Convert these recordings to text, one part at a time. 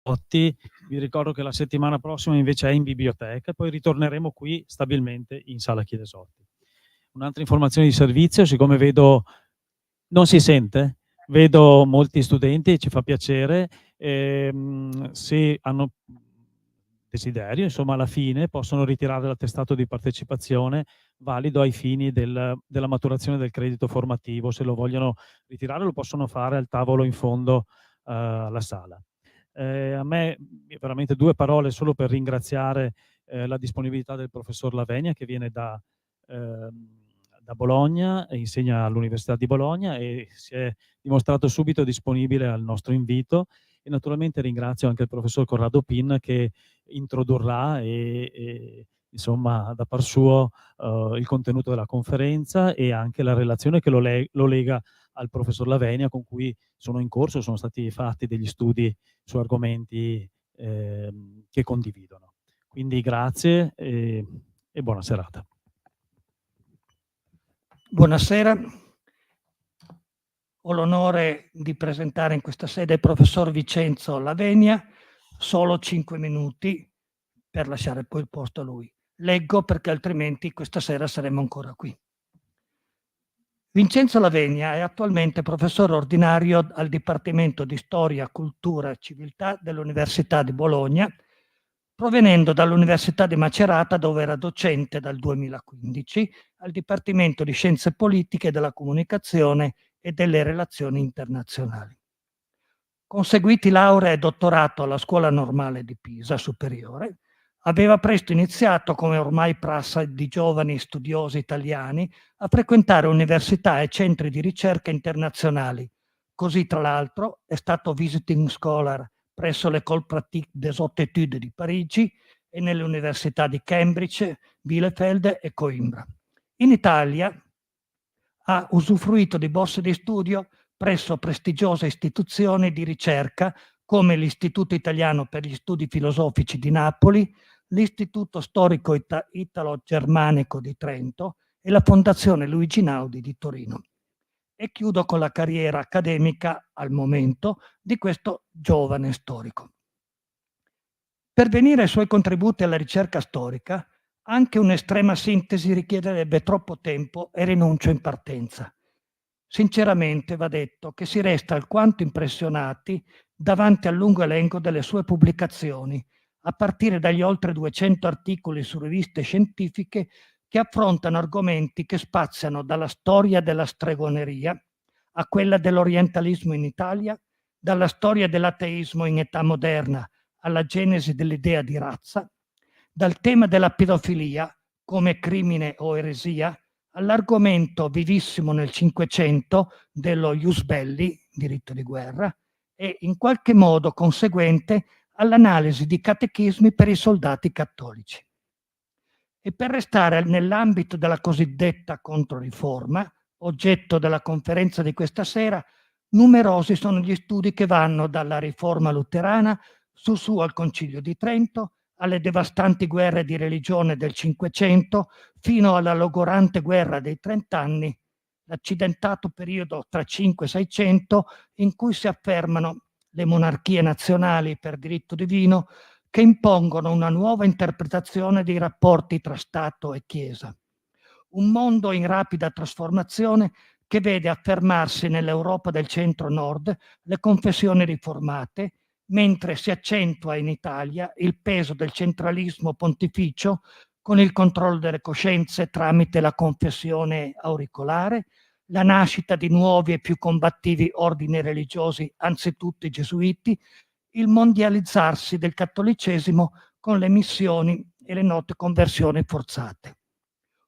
Vi ricordo che la settimana prossima invece è in biblioteca, poi ritorneremo qui stabilmente in sala Chiedesotti. Un'altra informazione di servizio, siccome vedo non si sente? Vedo molti studenti, ci fa piacere, se hanno desiderio, insomma alla fine possono ritirare l'attestato di partecipazione valido ai fini della maturazione del credito formativo. Se lo vogliono ritirare lo possono fare al tavolo in fondo alla sala. A me veramente 2 parole solo per ringraziare la disponibilità del professor Lavenia, che viene da Bologna e insegna all'Università di Bologna e si è dimostrato subito disponibile al nostro invito, e naturalmente ringrazio anche il professor Corrado Pin che introdurrà insomma da par suo il contenuto della conferenza e anche la relazione che lo lega al professor Lavenia, con cui sono in corso, sono stati fatti degli studi su argomenti che condividono. Quindi grazie e buona serata. Buonasera. Ho l'onore di presentare in questa sede il professor Vincenzo Lavenia, solo 5 minuti per lasciare poi il posto a lui. Leggo perché altrimenti questa sera saremo ancora qui. Vincenzo Lavenia è attualmente professore ordinario al Dipartimento di Storia, Cultura e Civiltà dell'Università di Bologna, provenendo dall'Università di Macerata, dove era docente dal 2015 al Dipartimento di Scienze Politiche della Comunicazione e delle Relazioni Internazionali. Conseguiti laurea e dottorato alla Scuola Normale di Pisa Superiore, aveva presto iniziato, come ormai prassi di giovani studiosi italiani, a frequentare università e centri di ricerca internazionali. Così, tra l'altro, è stato visiting scholar presso l'École pratique des hautes études di Parigi e nelle università di Cambridge, Bielefeld e Coimbra. In Italia ha usufruito di borse di studio presso prestigiose istituzioni di ricerca come l'Istituto Italiano per gli Studi Filosofici di Napoli, l'Istituto Storico Italo-Germanico di Trento e la Fondazione Luigi Naudi di Torino. E chiudo con la carriera accademica, al momento, di questo giovane storico. Per venire ai suoi contributi alla ricerca storica, anche un'estrema sintesi richiederebbe troppo tempo e rinuncio in partenza. Sinceramente va detto che si resta alquanto impressionati davanti al lungo elenco delle sue pubblicazioni, a partire dagli oltre 200 articoli su riviste scientifiche che affrontano argomenti che spaziano dalla storia della stregoneria a quella dell'orientalismo in Italia, dalla storia dell'ateismo in età moderna alla genesi dell'idea di razza, dal tema della pedofilia come crimine o eresia, all'argomento vivissimo nel Cinquecento dello ius belli, diritto di guerra, e in qualche modo conseguente all'analisi di catechismi per i soldati cattolici. E per restare nell'ambito della cosiddetta Controriforma, oggetto della conferenza di questa sera, numerosi sono gli studi che vanno dalla riforma luterana su al Concilio di Trento, alle devastanti guerre di religione del Cinquecento, fino alla logorante guerra dei 30 anni, l'accidentato periodo tra 5 e 600, in cui si affermano le monarchie nazionali per diritto divino, che impongono una nuova interpretazione dei rapporti tra Stato e Chiesa. Un mondo in rapida trasformazione che vede affermarsi nell'Europa del centro-nord le confessioni riformate, mentre si accentua in Italia il peso del centralismo pontificio con il controllo delle coscienze tramite la confessione auricolare, la nascita di nuovi e più combattivi ordini religiosi, anzitutto i gesuiti, il mondializzarsi del cattolicesimo con le missioni e le note conversioni forzate.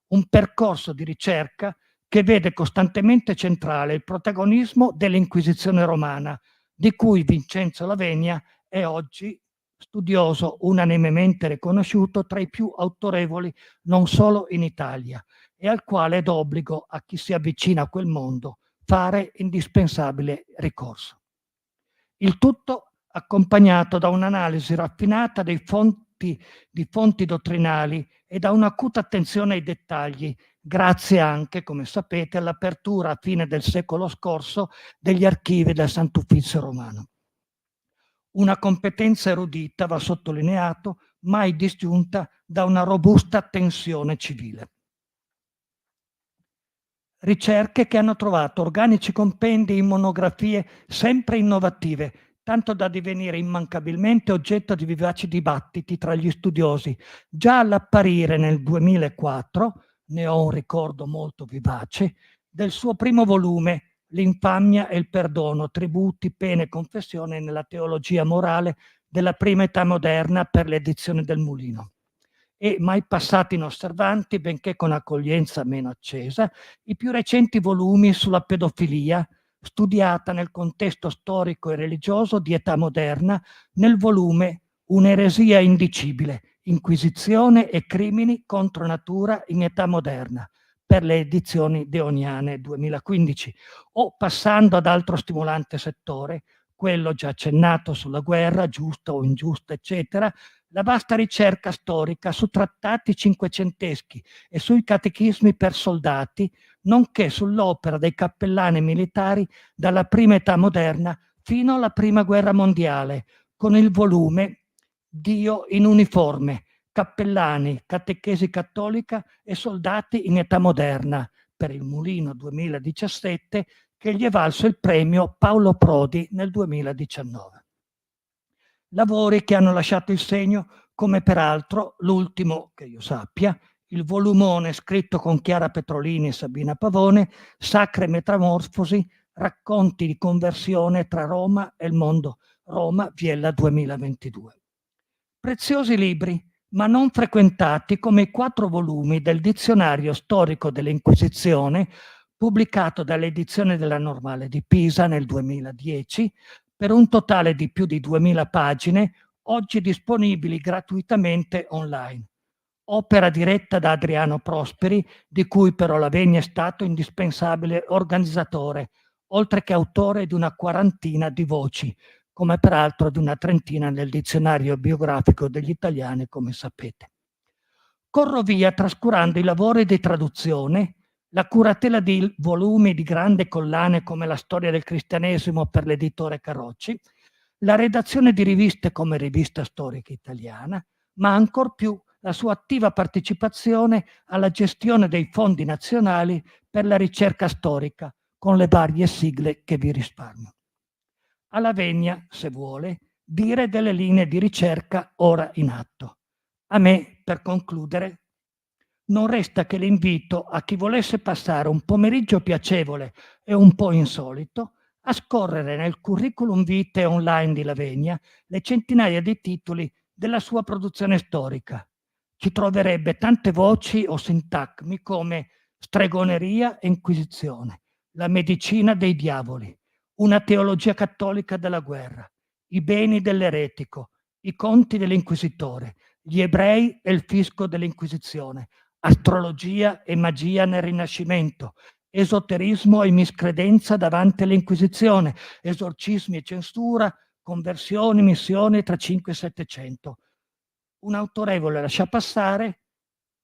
Un percorso di ricerca che vede costantemente centrale il protagonismo dell'Inquisizione romana, di cui Vincenzo Lavenia è oggi studioso unanimemente riconosciuto tra i più autorevoli non solo in Italia, e al quale è d'obbligo a chi si avvicina a quel mondo fare indispensabile ricorso. Il tutto accompagnato da un'analisi raffinata di fonti dottrinali e da un'acuta attenzione ai dettagli, grazie anche, come sapete, all'apertura a fine del secolo scorso degli archivi del Sant'Uffizio Romano. Una competenza erudita, va sottolineato, mai disgiunta da una robusta tensione civile. Ricerche che hanno trovato organici compendi in monografie sempre innovative, tanto da divenire immancabilmente oggetto di vivaci dibattiti tra gli studiosi. Già all'apparire nel 2004, ne ho un ricordo molto vivace, del suo primo volume, L'infamia e il perdono, tributi, pene e confessioni nella teologia morale della prima età moderna, per l'edizione del Mulino. E mai passati inosservanti, benché con accoglienza meno accesa, i più recenti volumi sulla pedofilia, studiata nel contesto storico e religioso di età moderna, nel volume Un'eresia indicibile, Inquisizione e crimini contro natura in età moderna, per le edizioni Deoniane 2015, o passando ad altro stimolante settore, quello già accennato sulla guerra, giusta o ingiusta, eccetera, la vasta ricerca storica su trattati cinquecenteschi e sui catechismi per soldati, nonché sull'opera dei cappellani militari dalla prima età moderna fino alla prima guerra mondiale, con il volume Dio in uniforme, cappellani, catechesi cattolica e soldati in età moderna, per il Mulino 2017, che gli è valso il premio Paolo Prodi nel 2019. Lavori che hanno lasciato il segno, come peraltro l'ultimo, che io sappia, il volumone scritto con Chiara Petrolini e Sabina Pavone, Sacre Metamorfosi, racconti di conversione tra Roma e il mondo, Roma Viella 2022. Preziosi libri, ma non frequentati, come i 4 volumi del Dizionario storico dell'Inquisizione, pubblicato dall'edizione della Normale di Pisa nel 2010, per un totale di più di 2000 pagine, oggi disponibili gratuitamente online. Opera diretta da Adriano Prosperi, di cui però Lavegna è stato indispensabile organizzatore, oltre che autore di una quarantina di voci, come peraltro di una trentina nel dizionario biografico degli italiani, come sapete. Corro via trascurando i lavori di traduzione, la curatela di volumi di grandi collane come La storia del cristianesimo per l'editore Carocci, la redazione di riviste come Rivista Storica Italiana, ma ancor più la sua attiva partecipazione alla gestione dei fondi nazionali per la ricerca storica, con le varie sigle che vi risparmio. A Lavegna, se vuole, dire delle linee di ricerca ora in atto. A me, per concludere, non resta che l'invito a chi volesse passare un pomeriggio piacevole e un po' insolito a scorrere nel curriculum vitae online di Lavegna le centinaia di titoli della sua produzione storica. Ci troverebbe tante voci o sintagmi come stregoneria e inquisizione, la medicina dei diavoli, una teologia cattolica della guerra, i beni dell'eretico, i conti dell'inquisitore, gli ebrei e il fisco dell'inquisizione, astrologia e magia nel Rinascimento, esoterismo e miscredenza davanti all'Inquisizione, esorcismi e censura, conversioni, missioni tra 5 e 700. Un autorevole lasciapassare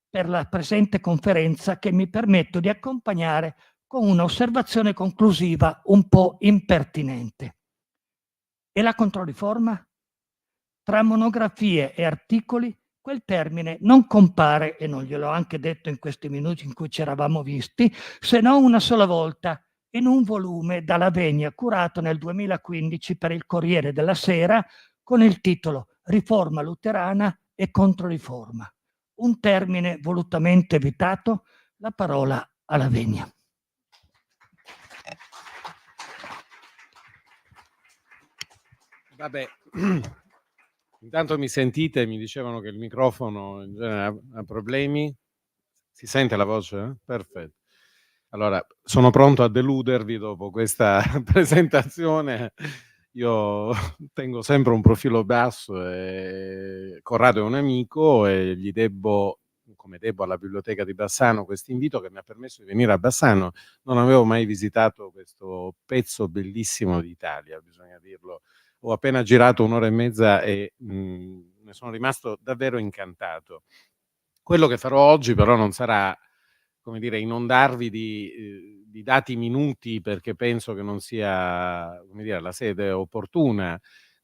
per la presente conferenza che mi permetto di accompagnare con un'osservazione conclusiva un po' impertinente. E la controriforma? Tra monografie e articoli quel termine non compare, e non gliel'ho anche detto in questi minuti in cui ci eravamo visti, se non una sola volta, in un volume da Lavegna curato nel 2015 per il Corriere della Sera con il titolo Riforma luterana e controriforma. Un termine volutamente evitato, la parola a Lavegna. Vabbè, intanto mi sentite? Mi dicevano che il microfono in genere ha problemi. Si sente la voce? Perfetto. Allora, sono pronto a deludervi dopo questa presentazione. Io tengo sempre un profilo basso e Corrado è un amico e gli debbo, come debbo alla Biblioteca di Bassano, questo invito che mi ha permesso di venire a Bassano. Non avevo mai visitato questo pezzo bellissimo d'Italia, bisogna dirlo. Ho appena girato 1 ora e mezza e ne sono rimasto davvero incantato. Quello che farò oggi però non sarà, come dire, inondarvi di dati minuti, perché penso che non sia, come dire, la sede opportuna.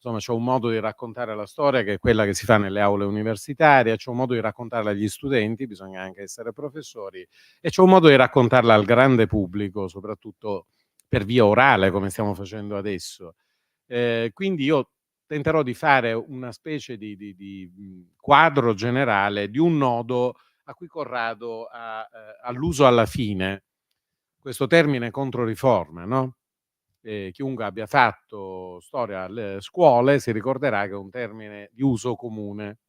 Insomma, c'è un modo di raccontare la storia che è quella che si fa nelle aule universitarie, c'è un modo di raccontarla agli studenti, bisogna anche essere professori, e c'è un modo di raccontarla al grande pubblico, soprattutto per via orale, come stiamo facendo adesso. Quindi io tenterò di fare una specie di quadro generale di un nodo a cui Corrado ha alluso alla fine, questo termine controriforma, no? Chiunque abbia fatto storia alle scuole si ricorderà che è un termine di uso comune.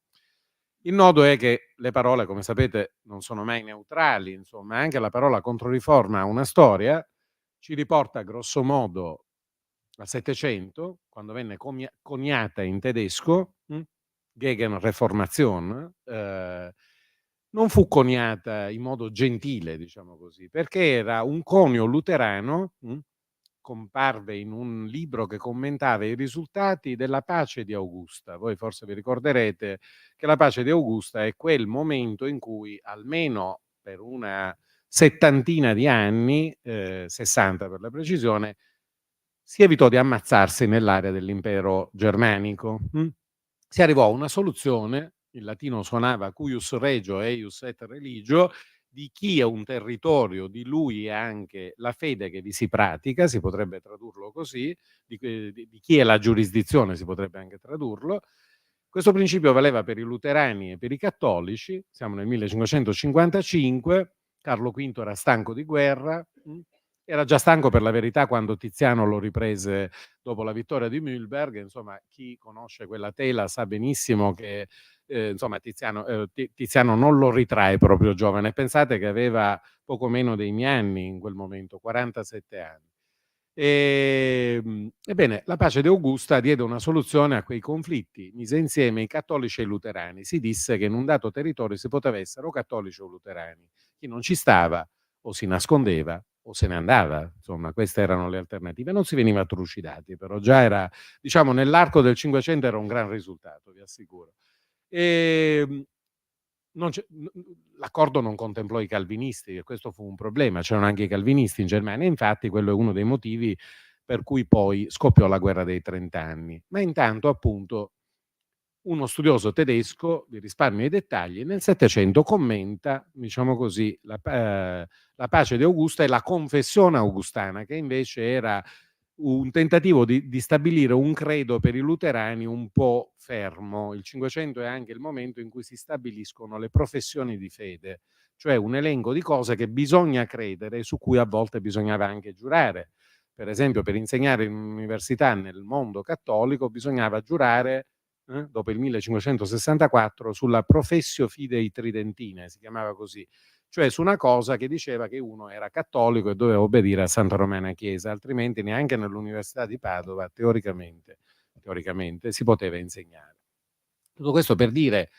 Il nodo è che le parole, come sapete, non sono mai neutrali, insomma, anche la parola controriforma ha una storia, ci riporta grosso modo al Settecento, quando venne coniata in tedesco, Gegenreformation, non fu coniata in modo gentile, diciamo così, perché era un conio luterano, comparve in un libro che commentava i risultati della pace di Augusta. Voi forse vi ricorderete che la pace di Augusta è quel momento in cui, almeno per una settantina di anni, 60 per la precisione, si evitò di ammazzarsi nell'area dell'impero germanico. Si arrivò a una soluzione, in latino suonava cuius regio eius et religio, di chi è un territorio, di lui è anche la fede che vi si pratica, si potrebbe tradurlo così, di chi è la giurisdizione, si potrebbe anche tradurlo. Questo principio valeva per i luterani e per i cattolici, siamo nel 1555, Carlo V era stanco di guerra, era già stanco per la verità quando Tiziano lo riprese dopo la vittoria di Mühlberg. Insomma, chi conosce quella tela sa benissimo che insomma, Tiziano non lo ritrae proprio giovane. Pensate che aveva poco meno dei miei anni in quel momento, 47 anni. Ebbene, la pace di Augusta diede una soluzione a quei conflitti, mise insieme i cattolici e i luterani. Si disse che in un dato territorio si poteva essere o cattolici o luterani. Chi non ci stava o si nascondeva o se ne andava. Insomma, queste erano le alternative. Non si veniva trucidati, però già era, diciamo, nell'arco del Cinquecento era un gran risultato, vi assicuro. L'accordo non contemplò i calvinisti, e questo fu un problema. C'erano anche i calvinisti in Germania, infatti quello è uno dei motivi per cui poi scoppiò la guerra dei 30 anni. Ma intanto, appunto, uno studioso tedesco, vi risparmio i dettagli, nel Settecento commenta, diciamo così, la pace di Augusta e la confessione augustana, che invece era un tentativo di stabilire un credo per i luterani un po' fermo. Il Cinquecento è anche il momento in cui si stabiliscono le professioni di fede, cioè un elenco di cose che bisogna credere e su cui a volte bisognava anche giurare. Per esempio, per insegnare in un'università nel mondo cattolico bisognava giurare, dopo il 1564, sulla Professio Fidei Tridentine, si chiamava così, cioè su una cosa che diceva che uno era cattolico e doveva obbedire a Santa Romana Chiesa, altrimenti neanche nell'Università di Padova teoricamente si poteva insegnare. Tutto questo per dire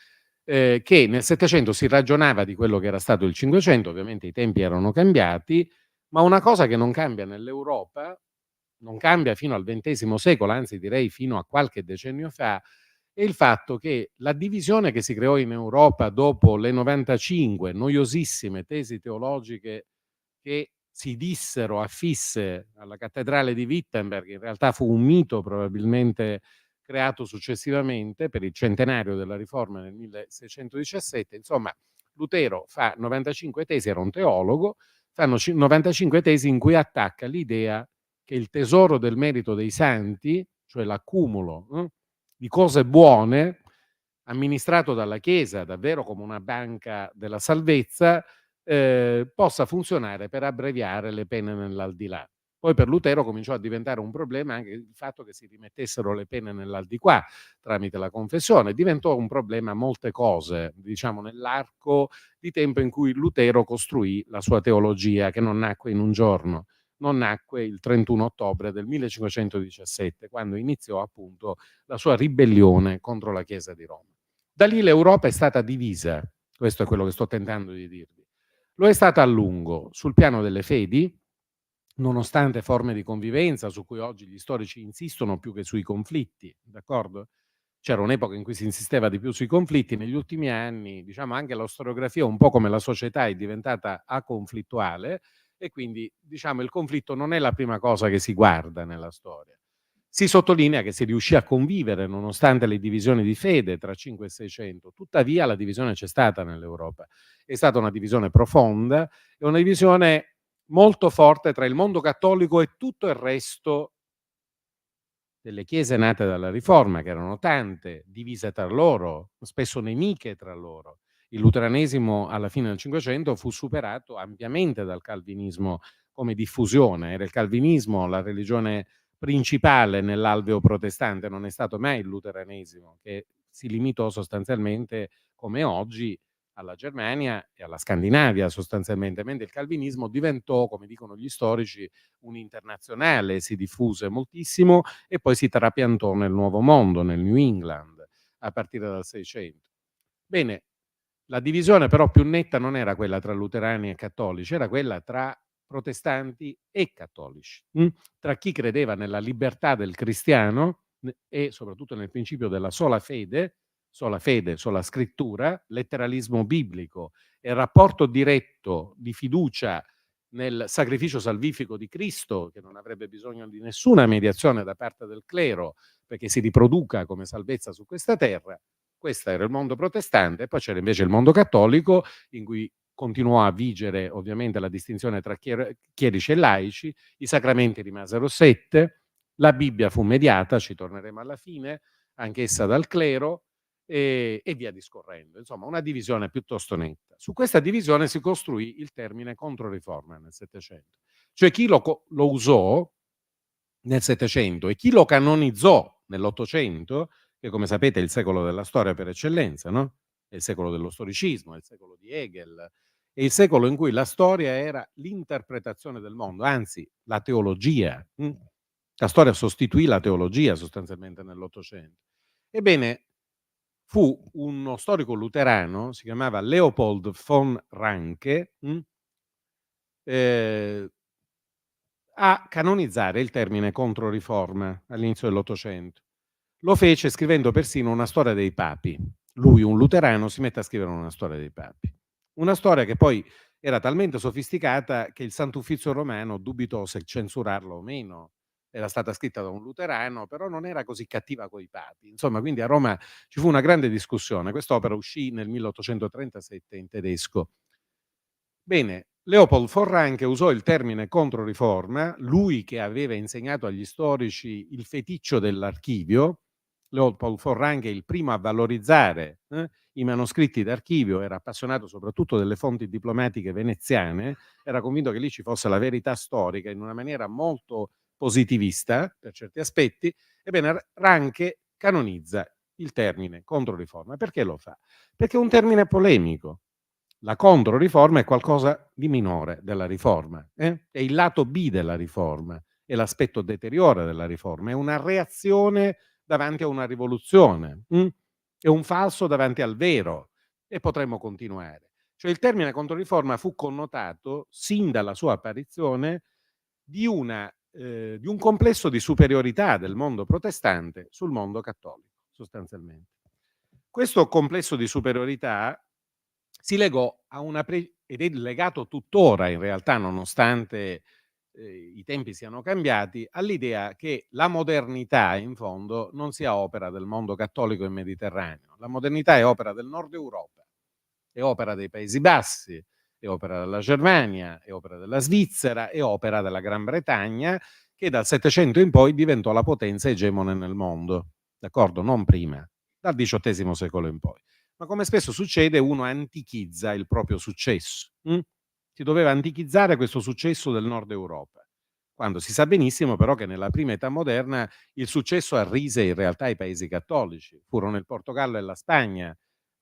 che nel Settecento si ragionava di quello che era stato il Cinquecento, ovviamente i tempi erano cambiati, ma una cosa che non cambia nell'Europa, non cambia fino al XX secolo, anzi direi fino a qualche decennio fa, è il fatto che la divisione che si creò in Europa dopo le 95 noiosissime tesi teologiche che si dissero affisse alla cattedrale di Wittenberg, in realtà fu un mito probabilmente creato successivamente per il centenario della riforma nel 1617. Insomma, Lutero fa 95 tesi, era un teologo, fanno 95 tesi in cui attacca l'idea che il tesoro del merito dei santi, cioè l'accumulo di cose buone, amministrato dalla Chiesa davvero come una banca della salvezza, possa funzionare per abbreviare le pene nell'aldilà. Poi per Lutero cominciò a diventare un problema anche il fatto che si rimettessero le pene nell'aldilà tramite la confessione. Diventò un problema molte cose, diciamo, nell'arco di tempo in cui Lutero costruì la sua teologia, che non nacque in un giorno. Non nacque il 31 ottobre del 1517, quando iniziò appunto la sua ribellione contro la Chiesa di Roma. Da lì l'Europa è stata divisa, questo è quello che sto tentando di dirvi. Lo è stata a lungo sul piano delle fedi, nonostante forme di convivenza su cui oggi gli storici insistono più che sui conflitti, d'accordo? C'era un'epoca in cui si insisteva di più sui conflitti, negli ultimi anni, diciamo, anche la storiografia, un po' come la società, è diventata aconflittuale e quindi, diciamo, il conflitto non è la prima cosa che si guarda nella storia. Si sottolinea che si riuscì a convivere nonostante le divisioni di fede tra 5 e 600, tuttavia la divisione c'è stata nell'Europa. È stata una divisione profonda e una divisione molto forte tra il mondo cattolico e tutto il resto delle chiese nate dalla Riforma, che erano tante, divise tra loro, spesso nemiche tra loro. Il luteranesimo alla fine del Cinquecento fu superato ampiamente dal calvinismo come diffusione. Era il calvinismo la religione principale nell'alveo protestante, non è stato mai il luteranesimo, che si limitò sostanzialmente, come oggi, alla Germania e alla Scandinavia sostanzialmente, mentre il calvinismo diventò, come dicono gli storici, un internazionale, si diffuse moltissimo e poi si trapiantò nel Nuovo Mondo, nel New England, a partire dal 600. Bene, la divisione però più netta non era quella tra luterani e cattolici, era quella tra protestanti e cattolici, tra chi credeva nella libertà del cristiano e soprattutto nel principio della sola fede, sola scrittura, letteralismo biblico e rapporto diretto di fiducia nel sacrificio salvifico di Cristo, che non avrebbe bisogno di nessuna mediazione da parte del clero perché si riproduca come salvezza su questa terra. Questo era il mondo protestante, e poi c'era invece il mondo cattolico, in cui continuò a vigere ovviamente la distinzione tra chierici e laici, i sacramenti rimasero 7, la Bibbia fu mediata, ci torneremo alla fine, anch'essa dal clero, e via discorrendo. Insomma, una divisione piuttosto netta. Su questa divisione si costruì il termine Controriforma nel Settecento. Cioè chi lo usò nel Settecento e chi lo canonizzò nell'Ottocento, che come sapete è il secolo della storia per eccellenza, no? È il secolo dello storicismo, è il secolo di Hegel, è il secolo in cui la storia era l'interpretazione del mondo, anzi la teologia. La storia sostituì la teologia sostanzialmente nell'Ottocento. Ebbene, fu uno storico luterano, si chiamava Leopold von Ranke, a canonizzare il termine Controriforma all'inizio dell'Ottocento. Lo fece scrivendo persino una storia dei papi. Lui, un luterano, si mette a scrivere una storia dei papi. Una storia che poi era talmente sofisticata che il Sant'Uffizio Romano dubitò se censurarla o meno. Era stata scritta da un luterano, però non era così cattiva coi papi. Insomma, quindi a Roma ci fu una grande discussione. Quest'opera uscì nel 1837 in tedesco. Bene, Leopold von Ranke usò il termine Controriforma, lui che aveva insegnato agli storici il feticcio dell'archivio. Leopold von Ranke è il primo a valorizzare i manoscritti d'archivio, era appassionato soprattutto delle fonti diplomatiche veneziane, era convinto che lì ci fosse la verità storica in una maniera molto positivista per certi aspetti. Ebbene, Ranke canonizza il termine Controriforma. Perché lo fa? Perché è un termine polemico. La Controriforma è qualcosa di minore della riforma, è il lato B della riforma, è l'aspetto deteriore della riforma, è una reazione davanti a una rivoluzione, è un falso davanti al vero, e potremmo continuare. Cioè il termine Controriforma fu connotato sin dalla sua apparizione di un complesso di superiorità del mondo protestante sul mondo cattolico, sostanzialmente. Questo complesso di superiorità si legò a ed è legato tuttora in realtà, nonostante i tempi siano cambiati, all'idea che la modernità in fondo non sia opera del mondo cattolico e mediterraneo. La modernità è opera del nord Europa, è opera dei Paesi Bassi, è opera della Germania, è opera della Svizzera, è opera della Gran Bretagna, che dal Settecento in poi diventò la potenza egemone nel mondo, d'accordo? Non prima, dal XVIII secolo in poi. Ma come spesso succede, uno antichizza il proprio successo. Si doveva antichizzare questo successo del nord Europa, quando si sa benissimo però che nella prima età moderna il successo arrise in realtà ai paesi cattolici. Furono il Portogallo e la Spagna,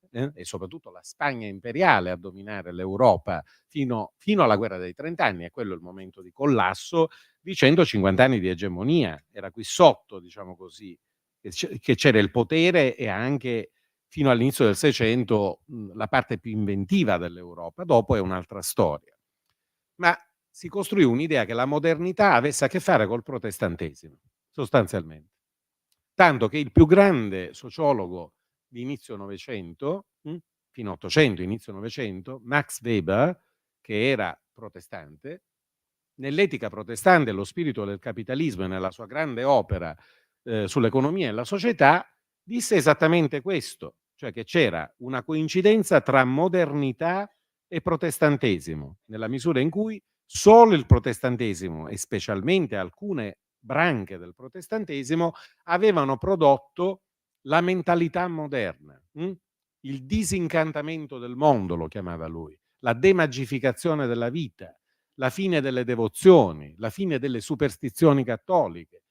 e soprattutto la Spagna imperiale a dominare l'Europa fino alla guerra dei 30 anni, e quello è il momento di collasso di 150 anni di egemonia. Era qui sotto, diciamo così, che c'era il potere e anche fino all'inizio del Seicento la parte più inventiva dell'Europa. Dopo è un'altra storia. Ma si costruì un'idea che la modernità avesse a che fare col protestantesimo, sostanzialmente. Tanto che il più grande sociologo di inizio Novecento, fino 800, inizio Novecento, Max Weber, che era protestante, nell'etica protestante, lo spirito del capitalismo e nella sua grande opera sull'economia e la società, disse esattamente questo, cioè che c'era una coincidenza tra modernità e protestantesimo, nella misura in cui solo il protestantesimo e specialmente alcune branche del protestantesimo avevano prodotto la mentalità moderna, il disincantamento del mondo, lo chiamava lui, la demagificazione della vita, la fine delle devozioni, la fine delle superstizioni cattoliche,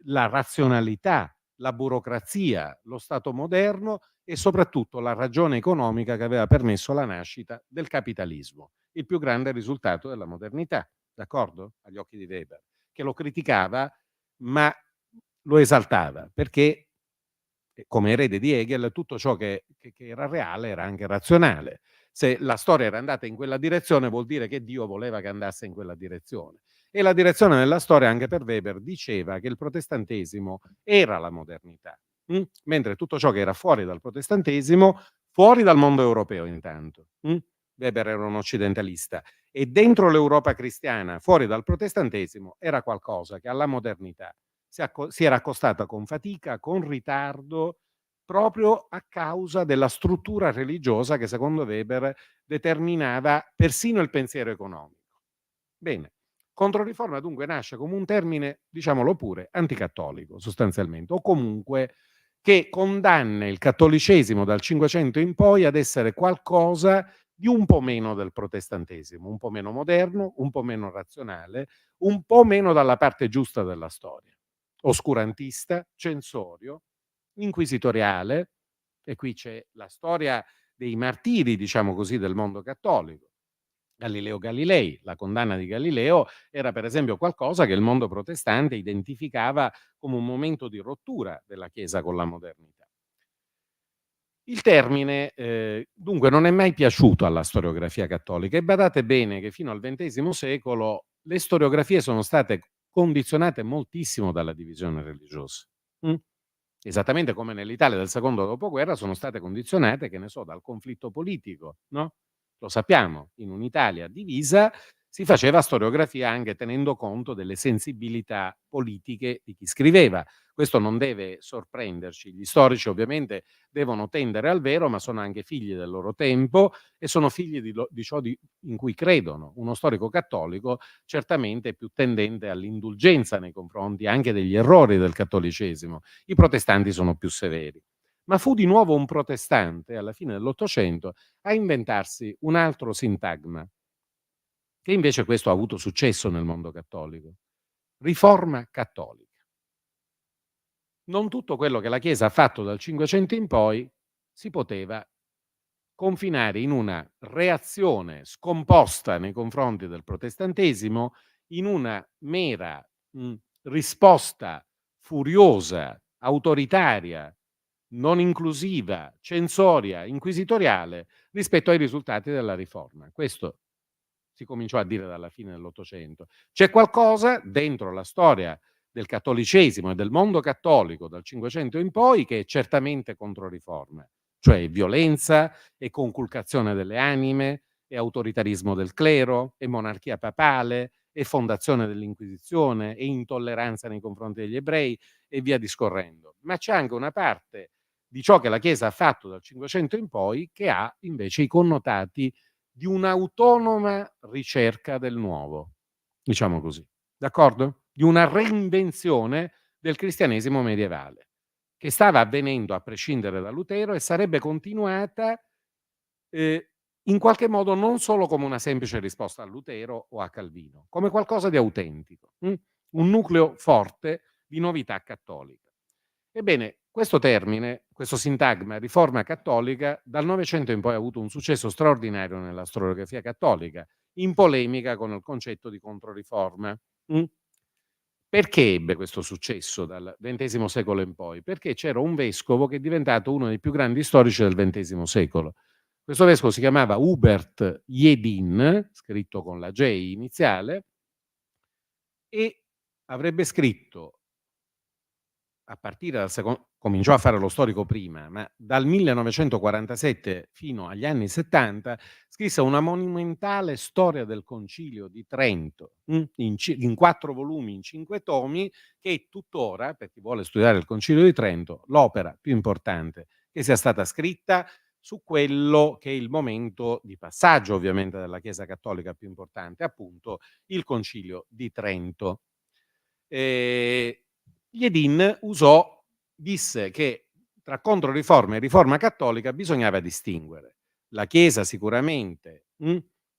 la razionalità, la burocrazia, lo Stato moderno e soprattutto la ragione economica che aveva permesso la nascita del capitalismo, il più grande risultato della modernità, d'accordo? Agli occhi di Weber, che lo criticava ma lo esaltava, perché come erede di Hegel tutto ciò che era reale era anche razionale. Se la storia era andata in quella direzione vuol dire che Dio voleva che andasse in quella direzione. E la direzione della storia, anche per Weber, diceva che il protestantesimo era la modernità, mentre tutto ciò che era fuori dal protestantesimo, fuori dal mondo europeo intanto. Weber era un occidentalista e dentro l'Europa cristiana, fuori dal protestantesimo, era qualcosa che alla modernità si era accostata con fatica, con ritardo, proprio a causa della struttura religiosa che secondo Weber determinava persino il pensiero economico. Bene, Controriforma dunque nasce come un termine, diciamolo pure, anticattolico sostanzialmente, o comunque che condanna il cattolicesimo dal Cinquecento in poi ad essere qualcosa di un po' meno del protestantesimo, un po' meno moderno, un po' meno razionale, un po' meno dalla parte giusta della storia, oscurantista, censorio, inquisitoriale, e qui c'è la storia dei martiri, diciamo così, del mondo cattolico. Galileo Galilei, la condanna di Galileo era per esempio qualcosa che il mondo protestante identificava come un momento di rottura della Chiesa con la modernità. Il termine dunque non è mai piaciuto alla storiografia cattolica e badate bene che fino al XX secolo le storiografie sono state condizionate moltissimo dalla divisione religiosa. Esattamente come nell'Italia del secondo dopoguerra sono state condizionate, che ne so, dal conflitto politico, no? Lo sappiamo, in un'Italia divisa si faceva storiografia anche tenendo conto delle sensibilità politiche di chi scriveva. Questo non deve sorprenderci. Gli storici ovviamente devono tendere al vero, ma sono anche figli del loro tempo e sono figli di ciò in cui credono. Uno storico cattolico certamente è più tendente all'indulgenza nei confronti anche degli errori del cattolicesimo. I protestanti sono più severi. Ma fu di nuovo un protestante, alla fine dell'Ottocento, a inventarsi un altro sintagma, che invece questo ha avuto successo nel mondo cattolico. Riforma cattolica. Non tutto quello che la Chiesa ha fatto dal Cinquecento in poi si poteva confinare in una reazione scomposta nei confronti del protestantesimo, in una mera risposta furiosa, autoritaria, non inclusiva, censoria, inquisitoriale rispetto ai risultati della riforma. Questo si cominciò a dire dalla fine dell'Ottocento. C'è qualcosa dentro la storia del cattolicesimo e del mondo cattolico dal Cinquecento in poi che è certamente controriforma, cioè violenza e conculcazione delle anime, e autoritarismo del clero, e monarchia papale, e fondazione dell'Inquisizione, e intolleranza nei confronti degli ebrei, e via discorrendo. Ma c'è anche una parte di ciò che la Chiesa ha fatto dal Cinquecento in poi che ha invece i connotati di un'autonoma ricerca del nuovo, diciamo così, d'accordo? Di una reinvenzione del cristianesimo medievale, che stava avvenendo a prescindere da Lutero e sarebbe continuata in qualche modo non solo come una semplice risposta a Lutero o a Calvino, come qualcosa di autentico, un nucleo forte di novità cattolica. Ebbene, questo termine, questo sintagma riforma cattolica, dal Novecento in poi ha avuto un successo straordinario nella storiografia cattolica, in polemica con il concetto di controriforma. Perché ebbe questo successo dal XX secolo in poi? Perché c'era un vescovo che è diventato uno dei più grandi storici del XX secolo. Questo vescovo si chiamava Hubert Jedin, scritto con la J iniziale, e avrebbe scritto a partire dal cominciò a fare lo storico prima, ma dal 1947 fino agli anni 70 scrisse una monumentale storia del Concilio di Trento, in 4 volumi, in 5 tomi, che è tuttora, per chi vuole studiare il Concilio di Trento, l'opera più importante che sia stata scritta su quello che è il momento di passaggio, ovviamente, della Chiesa Cattolica più importante, appunto il Concilio di Trento. Jedin disse che tra Controriforma e Riforma Cattolica bisognava distinguere. La Chiesa sicuramente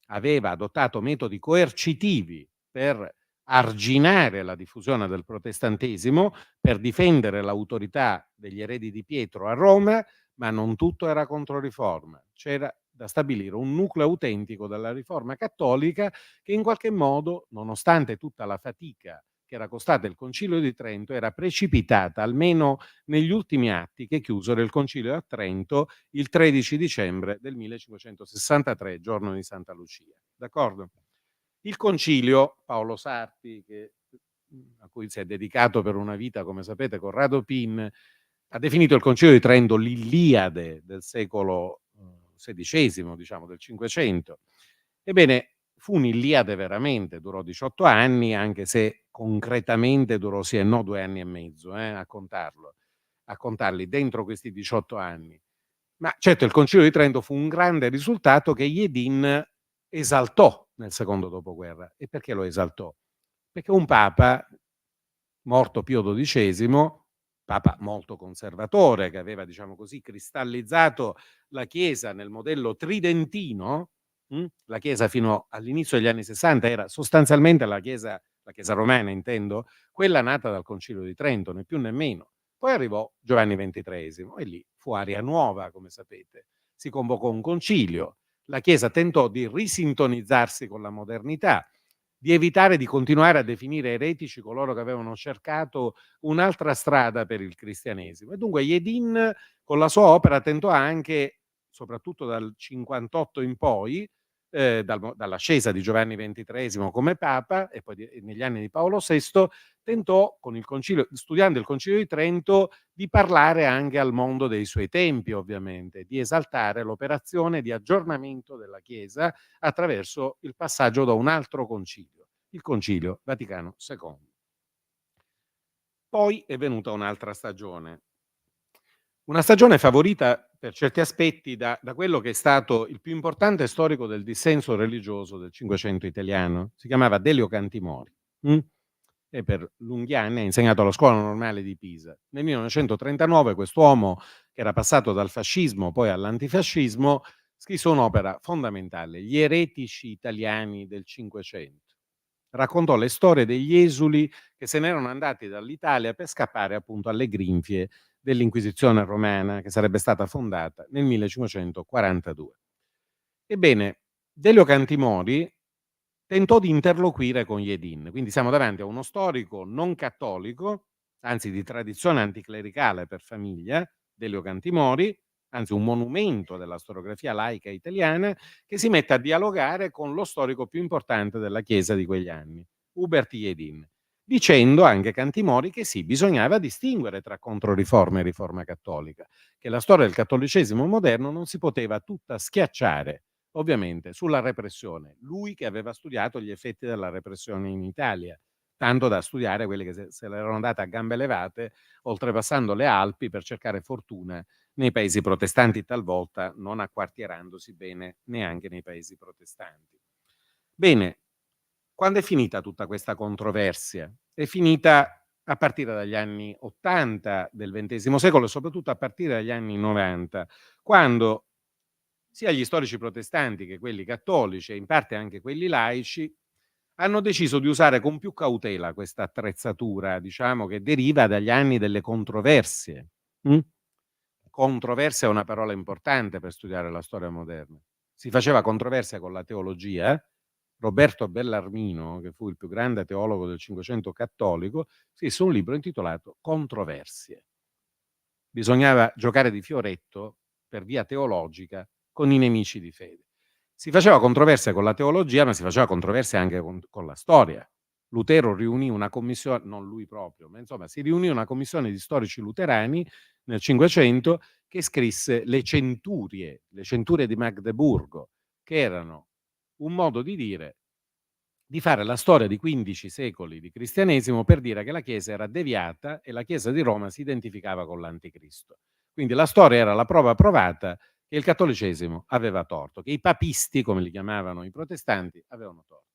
aveva adottato metodi coercitivi per arginare la diffusione del protestantesimo, per difendere l'autorità degli eredi di Pietro a Roma, ma non tutto era Controriforma. C'era da stabilire un nucleo autentico della Riforma Cattolica che in qualche modo, nonostante tutta la fatica che era costata il Concilio di Trento, era precipitata almeno negli ultimi atti che chiusero il Concilio a Trento il 13 dicembre del 1563, giorno di Santa Lucia. D'accordo? Il Concilio, Paolo Sarpi, a cui si è dedicato per una vita, come sapete, Corrado Pin, ha definito il Concilio di Trento l'Iliade del secolo XVI, diciamo del Cinquecento. Ebbene, fu un'Iliade veramente, durò 18 anni, anche se concretamente durò sì e no 2 anni e mezzo a contarli dentro questi 18 anni. Ma certo il Concilio di Trento fu un grande risultato che Jedin esaltò nel secondo dopoguerra. E perché lo esaltò? Perché un Papa, morto Pio XII, Papa molto conservatore, che aveva, diciamo così, cristallizzato la Chiesa nel modello tridentino. La Chiesa fino all'inizio degli anni 60 era sostanzialmente la Chiesa romana, intendo, quella nata dal Concilio di Trento, né più né meno. Poi arrivò Giovanni XXIII e lì fu aria nuova, come sapete. Si convocò un concilio, la Chiesa tentò di risintonizzarsi con la modernità, di evitare di continuare a definire eretici coloro che avevano cercato un'altra strada per il cristianesimo. E dunque Jedin, con la sua opera, tentò anche, soprattutto dal 58 in poi, dall'ascesa di Giovanni XXIII come Papa e poi negli anni di Paolo VI, tentò, studiando il Concilio di Trento, di parlare anche al mondo dei suoi tempi, ovviamente, di esaltare l'operazione di aggiornamento della Chiesa attraverso il passaggio da un altro concilio, il Concilio Vaticano II. Poi è venuta un'altra stagione. Una stagione favorita per certi aspetti da quello che è stato il più importante storico del dissenso religioso del Cinquecento italiano. Si chiamava Delio Cantimori e per lunghi anni ha insegnato alla Scuola Normale di Pisa. Nel 1939 quest'uomo, che era passato dal fascismo poi all'antifascismo, scrisse un'opera fondamentale, Gli eretici italiani del Cinquecento. Raccontò le storie degli esuli che se n'erano andati dall'Italia per scappare appunto alle grinfie dell'Inquisizione romana, che sarebbe stata fondata nel 1542. Ebbene, Delio Cantimori tentò di interloquire con Jedin, quindi siamo davanti a uno storico non cattolico, anzi di tradizione anticlericale per famiglia, Delio Cantimori, anzi un monumento della storiografia laica italiana, che si mette a dialogare con lo storico più importante della Chiesa di quegli anni, Hubert Jedin, dicendo anche Cantimori che sì, bisognava distinguere tra Controriforma e Riforma Cattolica, che la storia del cattolicesimo moderno non si poteva tutta schiacciare, ovviamente, sulla repressione. Lui che aveva studiato gli effetti della repressione in Italia, tanto da studiare quelli che se l'erano andate a gambe levate, oltrepassando le Alpi per cercare fortuna nei paesi protestanti, talvolta non acquartierandosi bene neanche nei paesi protestanti. Bene, quando è finita tutta questa controversia? È finita a partire dagli anni 80 del XX secolo e soprattutto a partire dagli anni 90, quando sia gli storici protestanti che quelli cattolici e in parte anche quelli laici hanno deciso di usare con più cautela questa attrezzatura, diciamo, che deriva dagli anni delle controversie. Controversia è una parola importante per studiare la storia moderna. Si faceva controversia con la teologia. Roberto Bellarmino, che fu il più grande teologo del Cinquecento cattolico, scrisse un libro intitolato Controversie. Bisognava giocare di fioretto per via teologica con i nemici di fede. Si faceva controversia con la teologia, ma si faceva controversia anche con la storia. Lutero riunì una commissione, non lui proprio, ma insomma si riunì una commissione di storici luterani nel 500 che scrisse le centurie di Magdeburgo, che erano un modo di dire, di fare la storia di 15 secoli di cristianesimo per dire che la Chiesa era deviata e la Chiesa di Roma si identificava con l'Anticristo. Quindi la storia era la prova provata che il cattolicesimo aveva torto, che i papisti, come li chiamavano i protestanti, avevano torto.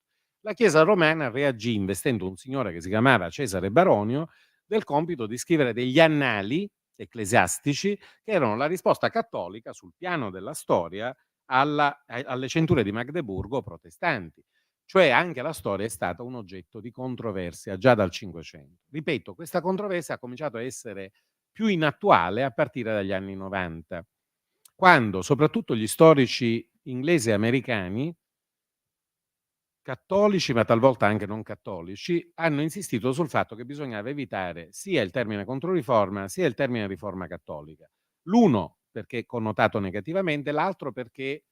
La Chiesa romana reagì investendo un signore che si chiamava Cesare Baronio del compito di scrivere degli annali ecclesiastici che erano la risposta cattolica sul piano della storia alle centurie di Magdeburgo protestanti. Cioè anche la storia è stata un oggetto di controversia già dal 500. Ripeto, questa controversia ha cominciato a essere più inattuale a partire dagli anni 90, quando soprattutto gli storici inglesi e americani, cattolici ma talvolta anche non cattolici, hanno insistito sul fatto che bisognava evitare sia il termine controriforma sia il termine riforma cattolica. L'uno perché connotato negativamente, l'altro perché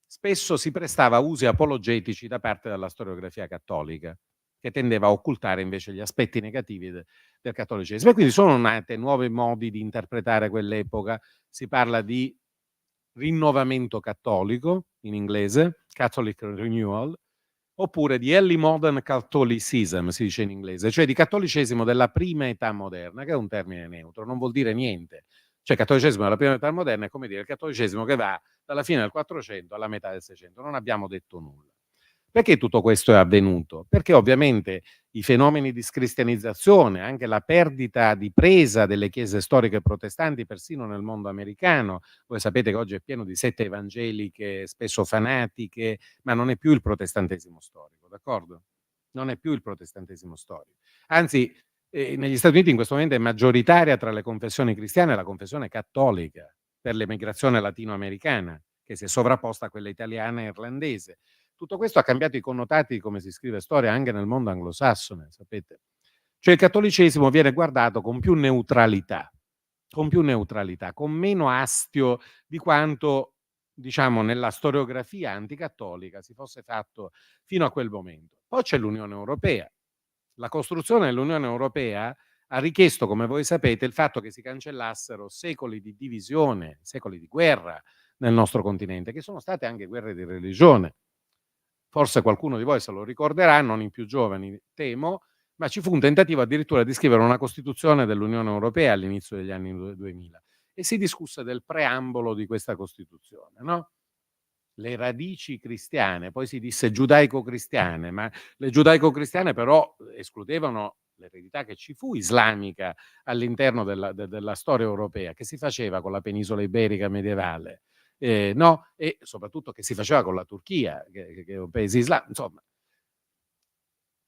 spesso si prestava a usi apologetici da parte della storiografia cattolica, che tendeva a occultare invece gli aspetti negativi del cattolicesimo. E quindi sono nati nuovi modi di interpretare quell'epoca. Si parla di rinnovamento cattolico, in inglese, Catholic Renewal, oppure di Early Modern Catholicism, si dice in inglese, cioè di cattolicesimo della prima età moderna, che è un termine neutro, non vuol dire niente. Cioè cattolicesimo della prima età moderna è come dire il cattolicesimo che va dalla fine del 400 alla metà del 600. Non abbiamo detto nulla. Perché tutto questo è avvenuto? Perché ovviamente i fenomeni di scristianizzazione, anche la perdita di presa delle chiese storiche protestanti, persino nel mondo americano, voi sapete che oggi è pieno di sette evangeliche, spesso fanatiche, ma non è più il protestantesimo storico, d'accordo? Non è più il protestantesimo storico. Anzi, negli Stati Uniti in questo momento è maggioritaria tra le confessioni cristiane la confessione cattolica per l'emigrazione latinoamericana, che si è sovrapposta a quella italiana e irlandese. Tutto questo ha cambiato i connotati di come si scrive storia anche nel mondo anglosassone, sapete? Cioè il cattolicesimo viene guardato con più neutralità, con meno astio di quanto, diciamo, nella storiografia anticattolica si fosse fatto fino a quel momento. Poi c'è l'Unione Europea. La costruzione dell'Unione Europea ha richiesto, come voi sapete, il fatto che si cancellassero secoli di divisione, secoli di guerra nel nostro continente, che sono state anche guerre di religione. Forse qualcuno di voi se lo ricorderà, non i più giovani temo, ma ci fu un tentativo addirittura di scrivere una Costituzione dell'Unione Europea all'inizio degli anni 2000 e si discusse del preambolo di questa Costituzione, no? Le radici cristiane, poi si disse giudaico-cristiane, ma le giudaico-cristiane però escludevano l'eredità che ci fu islamica all'interno della storia europea, che si faceva con la penisola iberica medievale, no? E soprattutto che si faceva con la Turchia, che è un paese islamico, insomma.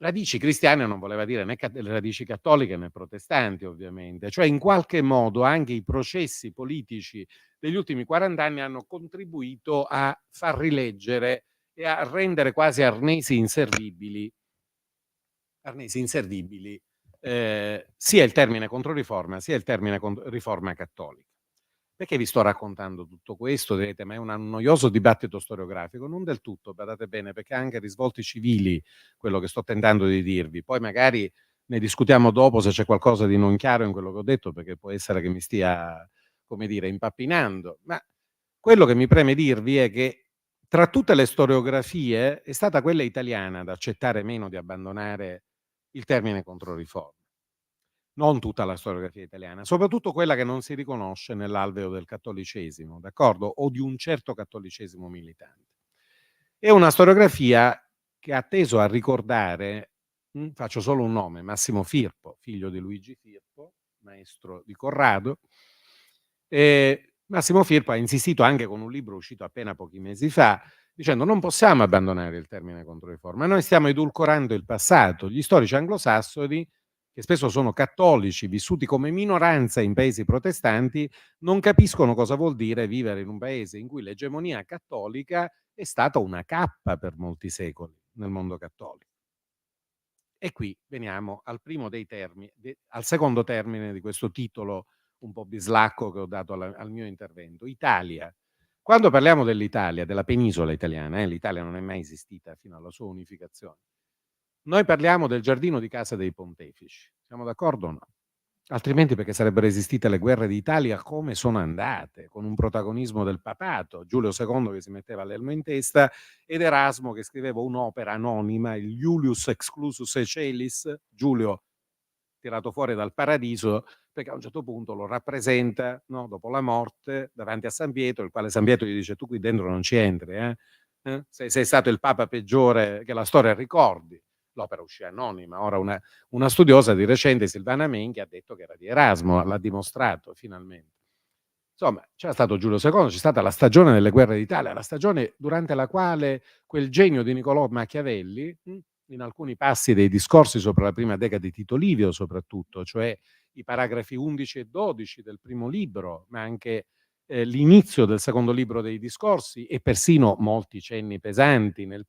Radici cristiane non voleva dire né le radici cattoliche né protestanti, ovviamente. Cioè, in qualche modo anche i processi politici degli ultimi 40 anni hanno contribuito a far rileggere e a rendere quasi arnesi inservibili sia il termine controriforma sia il termine riforma cattolica. Perché vi sto raccontando tutto questo? Direte, ma è un noioso dibattito storiografico. Non del tutto, badate bene, perché ha anche risvolti civili quello che sto tentando di dirvi. Poi magari ne discutiamo dopo se c'è qualcosa di non chiaro in quello che ho detto, perché può essere che mi stia, come dire, impappinando. Ma quello che mi preme dirvi è che tra tutte le storiografie è stata quella italiana ad accettare meno di abbandonare il termine controriforma. Non tutta la storiografia italiana, soprattutto quella che non si riconosce nell'alveo del cattolicesimo, d'accordo? O di un certo cattolicesimo militante. È una storiografia che ha teso a ricordare, faccio solo un nome, Massimo Firpo, figlio di Luigi Firpo, maestro di Corrado. Massimo Firpo ha insistito anche con un libro uscito appena pochi mesi fa, dicendo non possiamo abbandonare il termine controriforma, noi stiamo edulcorando il passato. Gli storici anglosassoni, che spesso sono cattolici, vissuti come minoranza in paesi protestanti, non capiscono cosa vuol dire vivere in un paese in cui l'egemonia cattolica è stata una cappa per molti secoli nel mondo cattolico. E qui veniamo al primo dei termini, al secondo termine di questo titolo un po' bislacco che ho dato al mio intervento, Italia. Quando parliamo dell'Italia, della penisola italiana, l'Italia non è mai esistita fino alla sua unificazione, Noi parliamo del giardino di casa dei pontefici, siamo d'accordo o no? Altrimenti perché sarebbero esistite le guerre d'Italia come sono andate, con un protagonismo del papato, Giulio II che si metteva l'elmo in testa ed Erasmo che scriveva un'opera anonima, il Iulius Exclusus Ecelis, Giulio tirato fuori dal paradiso, perché a un certo punto lo rappresenta, no, dopo la morte davanti a San Pietro, il quale San Pietro gli dice: tu qui dentro non ci entri, sei stato il papa peggiore che la storia ricordi. L'opera uscì anonima. Ora una studiosa di recente, Silvana Menchi, ha detto che era di Erasmo, l'ha dimostrato finalmente. Insomma, c'era stato Giulio II, c'è stata la stagione delle guerre d'Italia, la stagione durante la quale quel genio di Niccolò Machiavelli, in alcuni passi dei discorsi sopra la prima decade di Tito Livio soprattutto, cioè i paragrafi 11 e 12 del primo libro, ma anche l'inizio del secondo libro dei discorsi e persino molti cenni pesanti nel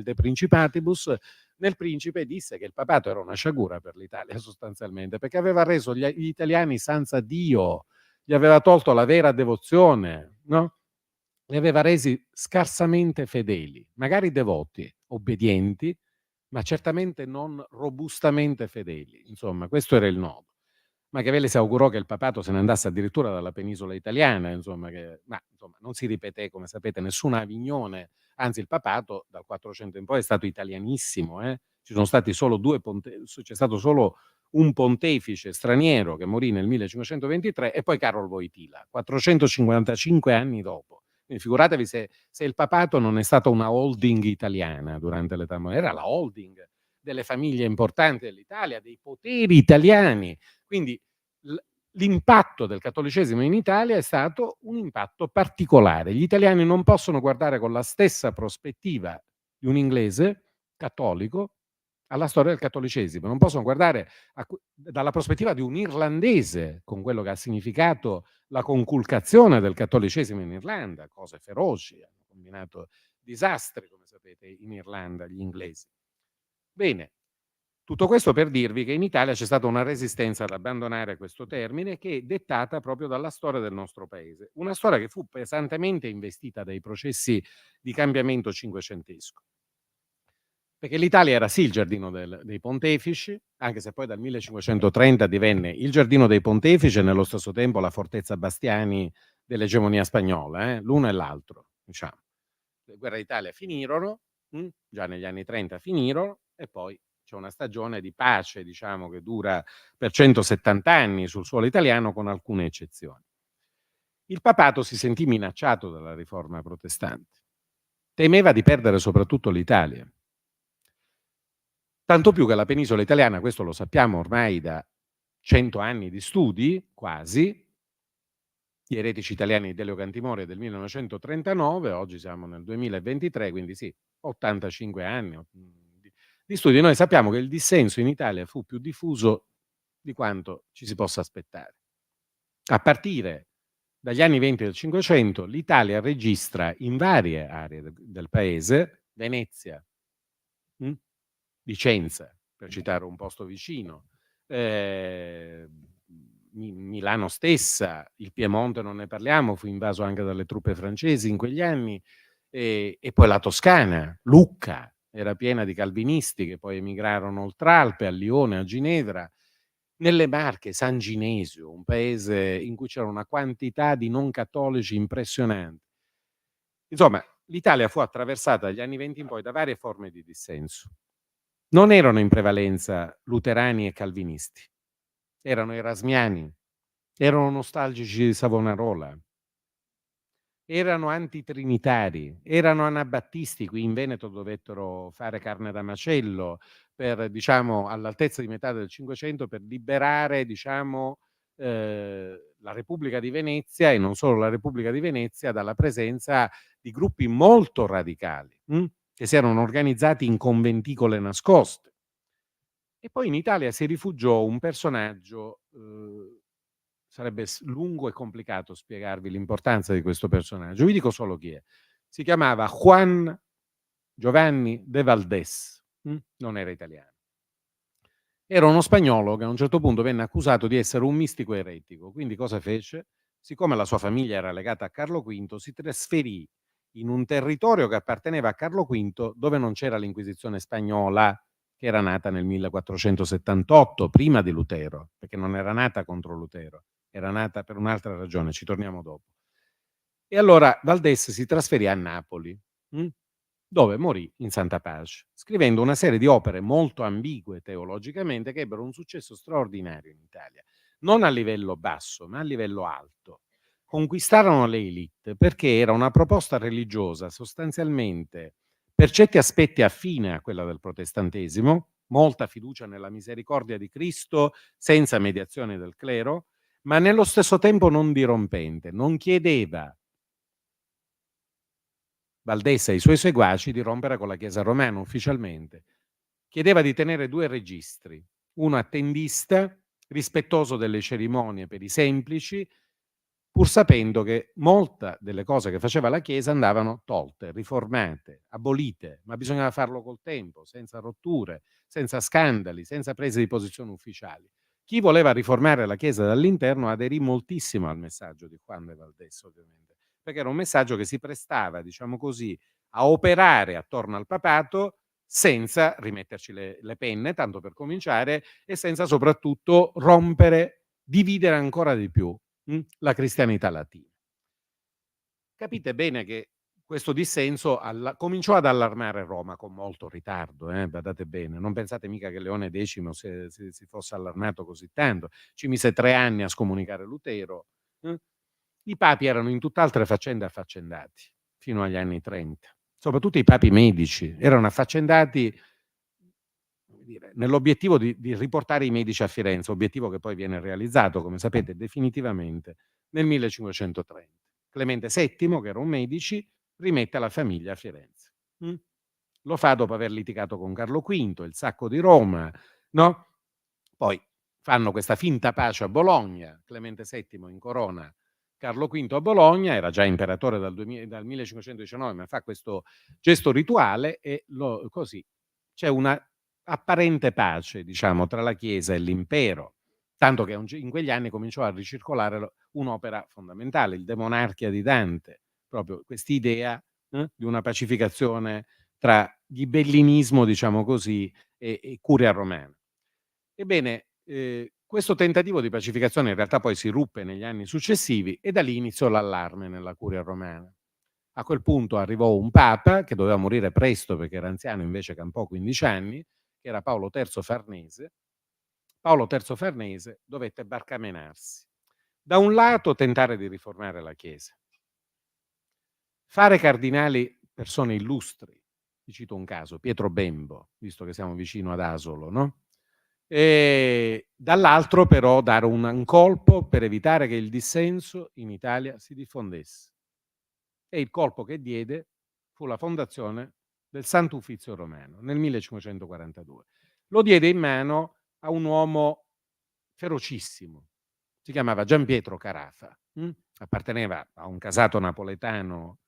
De Principatibus, nel Principe disse che il papato era una sciagura per l'Italia sostanzialmente, perché aveva reso gli italiani senza Dio, gli aveva tolto la vera devozione, no? Li aveva resi scarsamente fedeli, magari devoti, obbedienti, ma certamente non robustamente fedeli. Insomma, questo era il nodo. Machiavelli si augurò che il papato se ne andasse addirittura dalla penisola italiana, insomma, ma insomma, non si ripeté, come sapete, nessuna Avignone, anzi il papato dal 400 in poi è stato italianissimo, Ci sono stati solo c'è stato solo un pontefice straniero che morì nel 1523 e poi Carol Wojtyla, 455 anni dopo. Quindi figuratevi se il papato non è stata una holding italiana durante l'età moderna, era la holding delle famiglie importanti dell'Italia, dei poteri italiani. Quindi l'impatto del cattolicesimo in Italia è stato un impatto particolare. Gli italiani non possono guardare con la stessa prospettiva di un inglese cattolico alla storia del cattolicesimo, non possono guardare dalla prospettiva di un irlandese con quello che ha significato la conculcazione del cattolicesimo in Irlanda, cose feroci, hanno combinato disastri, come sapete, in Irlanda gli inglesi. Bene, tutto questo per dirvi che in Italia c'è stata una resistenza ad abbandonare questo termine che è dettata proprio dalla storia del nostro paese, una storia che fu pesantemente investita dai processi di cambiamento cinquecentesco. Perché l'Italia era sì il giardino dei pontefici, anche se poi dal 1530 divenne il giardino dei pontefici e nello stesso tempo la fortezza Bastiani dell'egemonia spagnola, l'uno e l'altro, diciamo. Le guerre d'Italia finirono, già negli anni 30 finirono, e poi c'è una stagione di pace, diciamo, che dura per 170 anni sul suolo italiano, con alcune eccezioni. Il papato si sentì minacciato dalla riforma protestante, temeva di perdere soprattutto l'Italia. Tanto più che la penisola italiana, questo lo sappiamo ormai da 100 anni di studi, quasi, gli eretici italiani di Delio Cantimore del 1939, oggi siamo nel 2023, quindi sì, 85 anni di studi. Noi sappiamo che il dissenso in Italia fu più diffuso di quanto ci si possa aspettare. A partire dagli anni 20 del Cinquecento, l'Italia registra in varie aree del paese, Venezia, Vicenza, per citare un posto vicino, Milano stessa, il Piemonte non ne parliamo, fu invaso anche dalle truppe francesi in quegli anni, e poi la Toscana, Lucca, era piena di calvinisti che poi emigrarono oltre Alpe, a Lione, a Ginevra. Nelle Marche, San Ginesio, un paese in cui c'era una quantità di non cattolici impressionante. Insomma, l'Italia fu attraversata dagli anni 20 in poi da varie forme di dissenso. Non erano in prevalenza luterani e calvinisti, erano erasmiani, erano nostalgici di Savonarola, erano antitrinitari, erano anabattisti. Qui in Veneto dovettero fare carne da macello per, diciamo, all'altezza di metà del Cinquecento, per liberare, diciamo, la Repubblica di Venezia, e non solo la Repubblica di Venezia, dalla presenza di gruppi molto radicali che si erano organizzati in conventicole nascoste. E poi in Italia si rifugiò un personaggio, sarebbe lungo e complicato spiegarvi l'importanza di questo personaggio, vi dico solo chi è. Si chiamava Juan Giovanni de Valdés, non era italiano. Era uno spagnolo che a un certo punto venne accusato di essere un mistico eretico, quindi cosa fece? Siccome la sua famiglia era legata a Carlo V, si trasferì in un territorio che apparteneva a Carlo V, dove non c'era l'Inquisizione spagnola, che era nata nel 1478, prima di Lutero, perché non era nata contro Lutero, era nata per un'altra ragione, ci torniamo dopo. E allora Valdés si trasferì a Napoli, dove morì in santa pace, scrivendo una serie di opere molto ambigue teologicamente che ebbero un successo straordinario in Italia, non a livello basso, ma a livello alto. Conquistarono le élite perché era una proposta religiosa sostanzialmente per certi aspetti affine a quella del protestantesimo, molta fiducia nella misericordia di Cristo senza mediazione del clero, ma nello stesso tempo non dirompente, non chiedeva Valdés e ai suoi seguaci di rompere con la Chiesa romana ufficialmente. Chiedeva di tenere due registri, uno attendista, rispettoso delle cerimonie per i semplici, pur sapendo che molta delle cose che faceva la Chiesa andavano tolte, riformate, abolite, ma bisognava farlo col tempo, senza rotture, senza scandali, senza prese di posizione ufficiali. Chi voleva riformare la Chiesa dall'interno aderì moltissimo al messaggio di Juan de Valdés, ovviamente, perché era un messaggio che si prestava, diciamo così, a operare attorno al papato senza rimetterci le penne, tanto per cominciare, e senza soprattutto rompere, dividere ancora di più la cristianità latina. Capite bene che questo dissenso cominciò ad allarmare Roma con molto ritardo, badate bene, non pensate mica che Leone X si fosse allarmato così tanto, ci mise 3 anni a scomunicare Lutero. I papi erano in tutt'altre faccende affaccendati fino agli anni 30, soprattutto i papi medici erano affaccendati nell'obiettivo di riportare i medici a Firenze, obiettivo che poi viene realizzato, come sapete, definitivamente nel 1530. Clemente VII, che era un medici, rimette la famiglia a Firenze. Lo fa dopo aver litigato con Carlo V, il sacco di Roma, no? Poi fanno questa finta pace a Bologna, Clemente VII incorona Carlo V a Bologna, era già imperatore dal 1519, ma fa questo gesto rituale e così c'è una apparente pace, diciamo, tra la Chiesa e l'impero, tanto che in quegli anni cominciò a ricircolare un'opera fondamentale, il De Monarchia di Dante, proprio quest'idea di una pacificazione tra ghibellinismo, diciamo così, e curia romana. Ebbene, questo tentativo di pacificazione in realtà poi si ruppe negli anni successivi e da lì iniziò l'allarme nella curia romana. A quel punto arrivò un papa che doveva morire presto perché era anziano, invece campò 15 anni, che era Paolo III Farnese. Paolo III Farnese dovette barcamenarsi. Da un lato tentare di riformare la Chiesa, fare cardinali persone illustri, vi cito un caso, Pietro Bembo, visto che siamo vicino ad Asolo, no? E dall'altro però dare un colpo per evitare che il dissenso in Italia si diffondesse. E il colpo che diede fu la fondazione del Santo Uffizio Romano nel 1542. Lo diede in mano a un uomo ferocissimo, si chiamava Gian Pietro Carafa, apparteneva a un casato napoletano,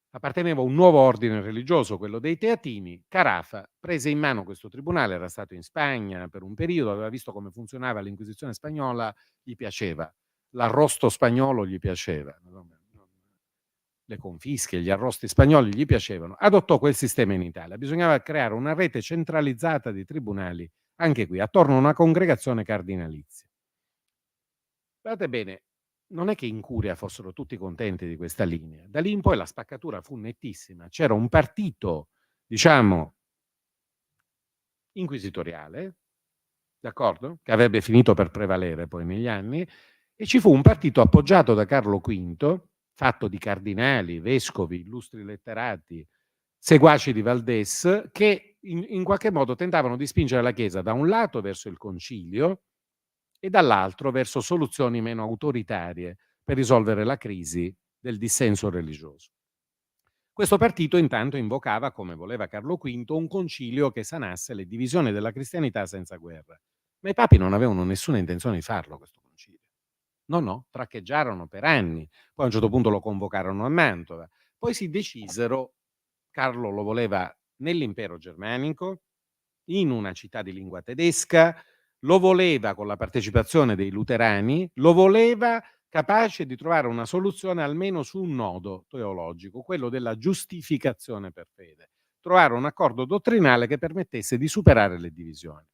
apparteneva a un nuovo ordine religioso, quello dei Teatini. Carafa prese in mano questo tribunale, era stato in Spagna per un periodo, aveva visto come funzionava l'Inquisizione spagnola, gli piaceva. L'arrosto spagnolo gli piaceva, le confische, gli arrosti spagnoli gli piacevano. Adottò quel sistema in Italia. Bisognava creare una rete centralizzata di tribunali, anche qui, attorno a una congregazione cardinalizia. Guardate bene, non è che in curia fossero tutti contenti di questa linea. Da lì in poi la spaccatura fu nettissima. C'era un partito, diciamo, inquisitoriale, d'accordo? Che avrebbe finito per prevalere poi negli anni, e ci fu un partito appoggiato da Carlo V, fatto di cardinali, vescovi, illustri letterati, seguaci di Valdés, che in qualche modo tentavano di spingere la Chiesa da un lato verso il concilio e dall'altro verso soluzioni meno autoritarie per risolvere la crisi del dissenso religioso. Questo partito intanto invocava, come voleva Carlo V, un concilio che sanasse le divisioni della cristianità senza guerra. Ma i papi non avevano nessuna intenzione di farlo questo concilio. No, traccheggiarono per anni, poi a un certo punto lo convocarono a Mantova, poi si decisero, Carlo lo voleva nell'impero germanico, in una città di lingua tedesca, lo voleva con la partecipazione dei luterani, lo voleva capace di trovare una soluzione almeno su un nodo teologico, quello della giustificazione per fede. trovare un accordo dottrinale che permettesse di superare le divisioni.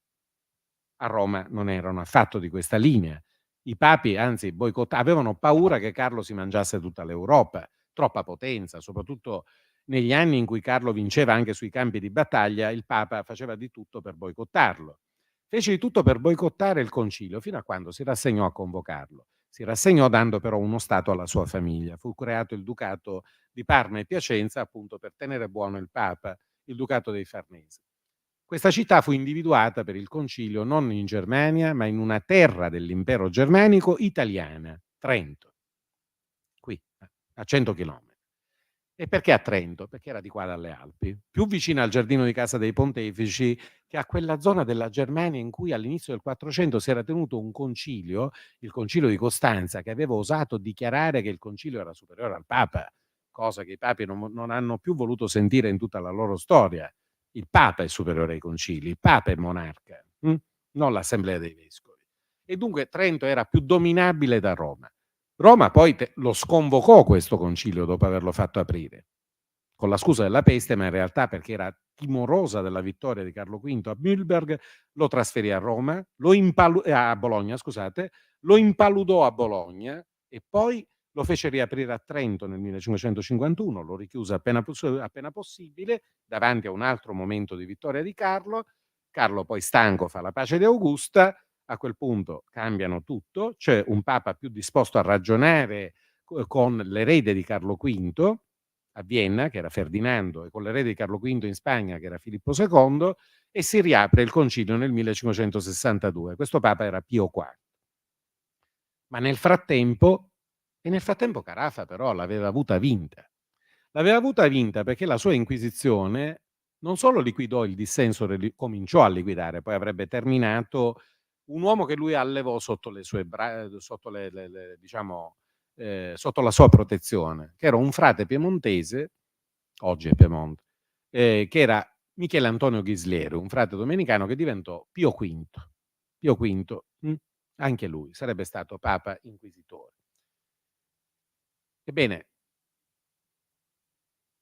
A Roma non erano affatto di questa linea. I papi, anzi, avevano paura che Carlo si mangiasse tutta l'Europa, troppa potenza, soprattutto negli anni in cui Carlo vinceva anche sui campi di battaglia, il Papa faceva di tutto per boicottarlo. Fece di tutto per boicottare il concilio, fino a quando si rassegnò a convocarlo. Si rassegnò dando però uno stato alla sua famiglia. Fu creato il Ducato di Parma e Piacenza, appunto per tenere buono il Papa, il Ducato dei Farnesi. Questa città fu individuata per il concilio non in Germania, ma in una terra dell'impero germanico italiana, Trento, qui a 100 chilometri. E perché a Trento? Perché era di qua dalle Alpi, più vicina al giardino di casa dei Pontefici che a quella zona della Germania in cui all'inizio del 400 si era tenuto un concilio, il concilio di Costanza, che aveva osato dichiarare che il concilio era superiore al Papa, cosa che i papi non hanno più voluto sentire in tutta la loro storia. Il Papa è superiore ai concili, il Papa è monarca, non l'Assemblea dei Vescovi. E dunque Trento era più dominabile da Roma. Roma poi lo sconvocò questo concilio dopo averlo fatto aprire, con la scusa della peste, ma in realtà perché era timorosa della vittoria di Carlo V a Mühlberg, lo trasferì a Roma, a Bologna, scusate, lo impaludò a Bologna e poi lo fece riaprire a Trento nel 1551, lo richiuse appena possibile, davanti a un altro momento di vittoria di Carlo. Carlo poi stanco fa la pace di Augusta, a quel punto cambiano tutto, c'è un papa più disposto a ragionare con l'erede di Carlo V a Vienna, che era Ferdinando, e con l'erede di Carlo V in Spagna, che era Filippo II, e si riapre il concilio nel 1562. Questo papa era Pio IV. Ma nel frattempo Carafa però l'aveva avuta vinta. L'aveva avuta vinta perché la sua Inquisizione non solo liquidò il dissenso, cominciò a liquidare, poi avrebbe terminato un uomo che lui allevò sotto le sue diciamo, sotto la sua protezione, che era un frate piemontese, oggi è Piemonte, che era Michele Antonio Ghislieri, un frate domenicano che diventò Pio V. Pio V, anche lui sarebbe stato Papa Inquisitore. Ebbene,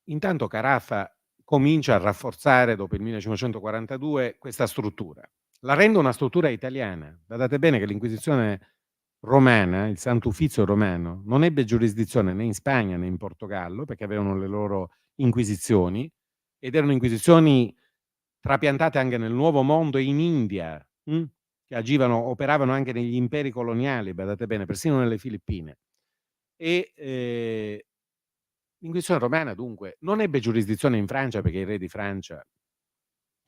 intanto Carafa comincia a rafforzare dopo il 1542 questa struttura. La rende una struttura italiana. Guardate bene che l'Inquisizione romana, il Santo Uffizio romano, non ebbe giurisdizione né in Spagna né in Portogallo, perché avevano le loro inquisizioni, ed erano inquisizioni trapiantate anche nel Nuovo Mondo e in India, che operavano anche negli imperi coloniali, guardate bene, persino nelle Filippine. E l'Inquisizione romana dunque non ebbe giurisdizione in Francia, perché i re di Francia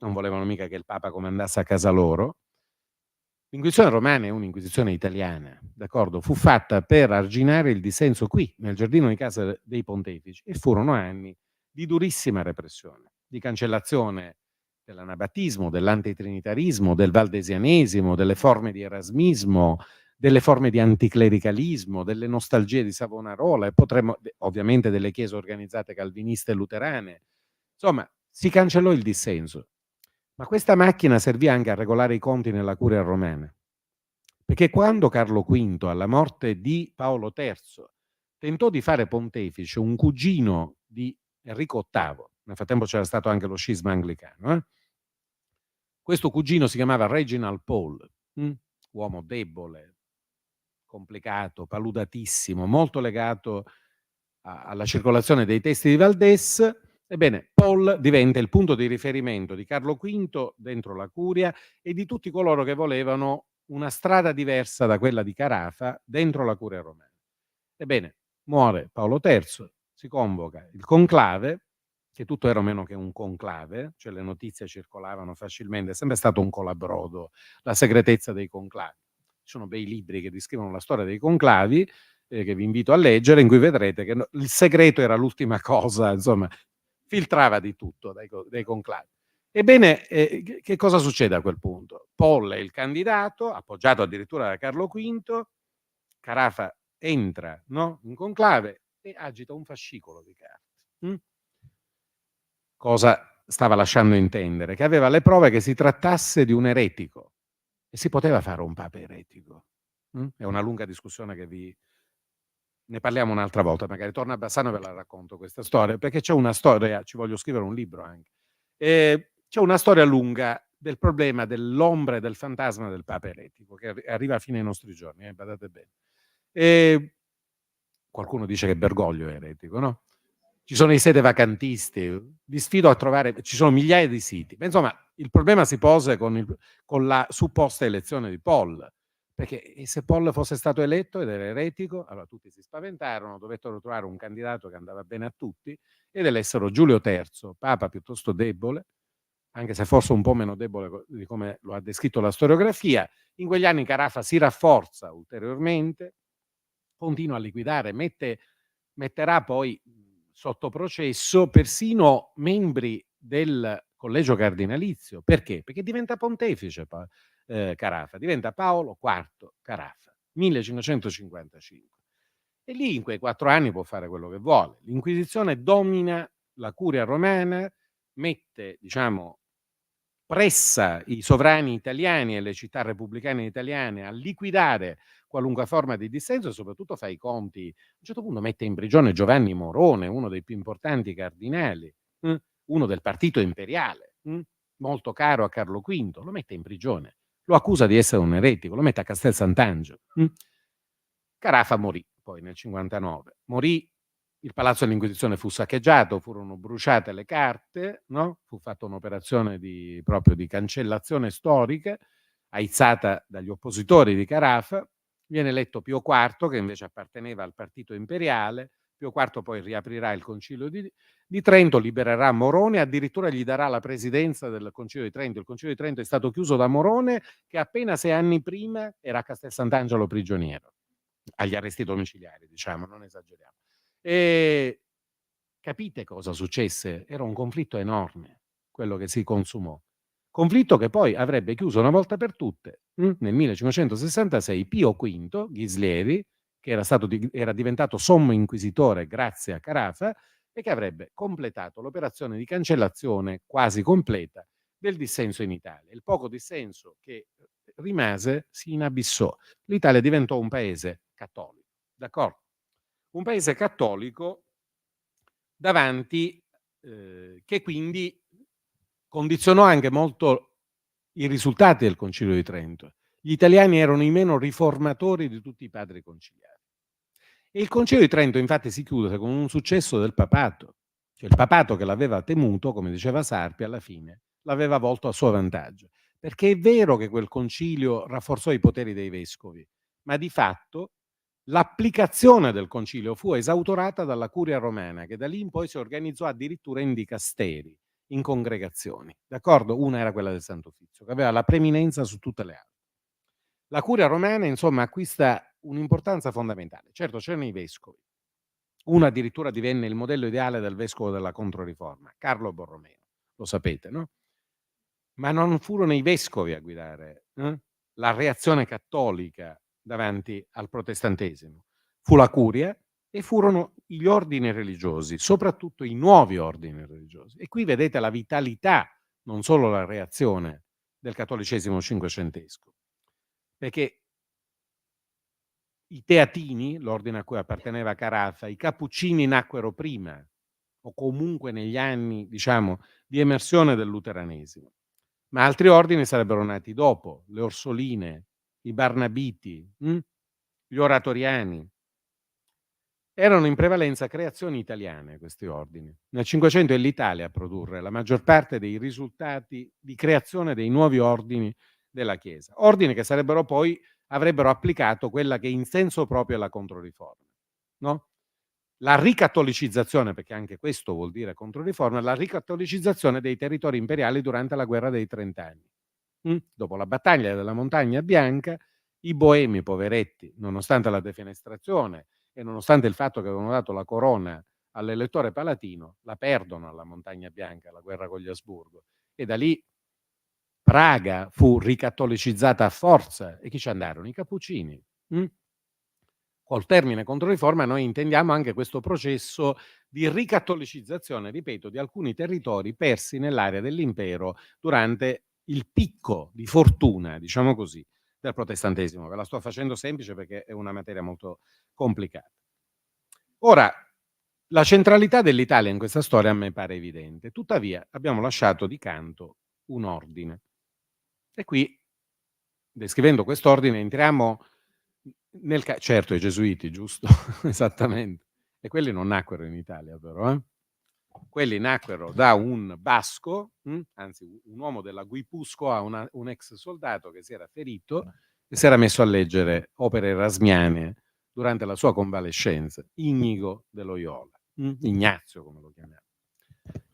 non volevano mica che il Papa comandasse a casa loro. L'Inquisizione romana è un'inquisizione italiana, d'accordo? Fu fatta per arginare il dissenso qui, nel giardino di casa dei Pontefici, e furono anni di durissima repressione, di cancellazione dell'anabatismo, dell'antitrinitarismo, del valdesianesimo, delle forme di erasmismo, delle forme di anticlericalismo, delle nostalgie di Savonarola e potremmo, ovviamente, delle chiese organizzate calviniste e luterane. Insomma, si cancellò il dissenso. Ma questa macchina servì anche a regolare i conti nella curia romana, perché quando Carlo V, alla morte di Paolo III, tentò di fare pontefice un cugino di Enrico VIII, nel frattempo c'era stato anche lo scisma anglicano, questo cugino si chiamava Reginald Pole, uomo debole, complicato, paludatissimo, molto legato alla circolazione dei testi di Valdès. Ebbene, Paul diventa il punto di riferimento di Carlo V dentro la curia e di tutti coloro che volevano una strada diversa da quella di Carafa dentro la curia romana. Ebbene, muore Paolo III, si convoca il conclave, che tutto era meno che un conclave, cioè le notizie circolavano facilmente, è sempre stato un colabrodo, la segretezza dei conclavi. Ci sono bei libri che descrivono la storia dei conclavi, che vi invito a leggere, in cui vedrete che il segreto era l'ultima cosa, insomma, filtrava di tutto dai conclavi. Ebbene, che cosa succede a quel punto? Paul è il candidato, appoggiato addirittura da Carlo V, Carafa entra, no, in conclave e agita un fascicolo di carte. Cosa stava lasciando intendere? Che aveva le prove che si trattasse di un eretico. E si poteva fare un papa eretico. È una lunga discussione che ne parliamo un'altra volta, magari torno a Bassano e ve la racconto questa storia, perché c'è una storia, ci voglio scrivere un libro anche, C'è una storia lunga del problema dell'ombra e del fantasma del Papa eretico, che arriva fino ai nostri giorni, badate bene. Qualcuno dice che Bergoglio è eretico, no? Ci sono i sede vacantisti, vi sfido a trovare, ci sono migliaia di siti. Ma insomma, il problema si pose con la supposta elezione di Paul, perché se Paul fosse stato eletto ed era eretico, allora tutti si spaventarono, dovettero trovare un candidato che andava bene a tutti, ed elessero Giulio III, papa piuttosto debole, anche se forse un po' meno debole di come lo ha descritto la storiografia. In quegli anni Carafa si rafforza ulteriormente, continua a liquidare, metterà poi sotto processo persino membri del collegio cardinalizio. Perché? Perché diventa pontefice Carafa, diventa Paolo IV Carafa, 1555. E lì in quei 4 anni può fare quello che vuole. L'Inquisizione domina la curia romana, mette, diciamo, pressa i sovrani italiani e le città repubblicane italiane a liquidare qualunque forma di dissenso e soprattutto fa i conti. A un certo punto mette in prigione Giovanni Morone, uno dei più importanti cardinali, uno del partito imperiale, molto caro a Carlo V, lo mette in prigione, lo accusa di essere un eretico, lo mette a Castel Sant'Angelo. Carafa morì poi nel 59, morì. Il palazzo dell'Inquisizione fu saccheggiato, furono bruciate le carte, no? Fu fatta un'operazione proprio di cancellazione storica, aizzata dagli oppositori di Carafa. Viene eletto Pio IV, che invece apparteneva al partito imperiale. Pio IV poi riaprirà il Concilio di Trento, libererà Morone, addirittura gli darà la presidenza del Concilio di Trento. Il Concilio di Trento è stato chiuso da Morone, che appena 6 anni prima era a Castel Sant'Angelo prigioniero, agli arresti domiciliari, diciamo, non esageriamo. E capite cosa successe? Era un conflitto enorme quello che si consumò. Conflitto che poi avrebbe chiuso una volta per tutte nel 1566 Pio V Ghislieri, che era diventato sommo inquisitore grazie a Carafa e che avrebbe completato l'operazione di cancellazione quasi completa del dissenso in Italia. Il poco dissenso che rimase si inabissò. L'Italia diventò un paese cattolico, d'accordo? Un paese cattolico davanti, che quindi condizionò anche molto i risultati del Concilio di Trento. Gli italiani erano i meno riformatori di tutti i padri conciliari. E il Concilio di Trento infatti si chiude con un successo del papato, cioè il papato che l'aveva temuto, come diceva Sarpi, alla fine l'aveva volto a suo vantaggio. Perché è vero che quel concilio rafforzò i poteri dei vescovi, ma di fatto l'applicazione del concilio fu esautorata dalla curia romana, che da lì in poi si organizzò addirittura in dicasteri, in congregazioni. D'accordo? Una era quella del Santo Uffizio, che aveva la preeminenza su tutte le altre. La curia romana, insomma, acquista un'importanza fondamentale. Certo, c'erano i vescovi. Uno addirittura divenne il modello ideale del vescovo della Controriforma, Carlo Borromeo. Lo sapete, no? Ma non furono i vescovi a guidare la reazione cattolica davanti al protestantesimo. Fu la curia e furono gli ordini religiosi, soprattutto i nuovi ordini religiosi. E qui vedete la vitalità, non solo la reazione del cattolicesimo cinquecentesco. Perché i teatini, l'ordine a cui apparteneva Carafa, i cappuccini nacquero prima, o comunque negli anni, diciamo, di emersione del luteranesimo. Ma altri ordini sarebbero nati dopo, le Orsoline, i Barnabiti, gli Oratoriani. Erano in prevalenza creazioni italiane questi ordini. Nel Cinquecento è l'Italia a produrre la maggior parte dei risultati di creazione dei nuovi ordini della Chiesa. Ordini che avrebbero applicato quella che in senso proprio è la Controriforma, no? La ricattolicizzazione, perché anche questo vuol dire Controriforma, la ricattolicizzazione dei territori imperiali durante la guerra dei 30 anni. Dopo la battaglia della Montagna Bianca, i boemi poveretti, nonostante la defenestrazione e nonostante il fatto che avevano dato la corona all'elettore palatino, la perdono alla Montagna Bianca, la guerra con gli Asburgo. E da lì Praga fu ricattolicizzata a forza. E chi ci andarono? I cappuccini. Col termine Controriforma noi intendiamo anche questo processo di ricattolicizzazione, ripeto, di alcuni territori persi nell'area dell'impero durante il picco di fortuna, diciamo così, del protestantesimo. Ve la sto facendo semplice perché è una materia molto complicata. Ora, La centralità dell'Italia in questa storia a me pare evidente, tuttavia abbiamo lasciato di canto un ordine. E qui, descrivendo quest'ordine, entriamo certo, i gesuiti, giusto? Esattamente. E quelli non nacquero in Italia, però. Quelli nacquero da un basco, anzi un uomo della Guipuscoa, un ex soldato che si era ferito e si era messo a leggere opere erasmiane durante la sua convalescenza, Inigo de Loyola, Ignazio come lo chiamiamo.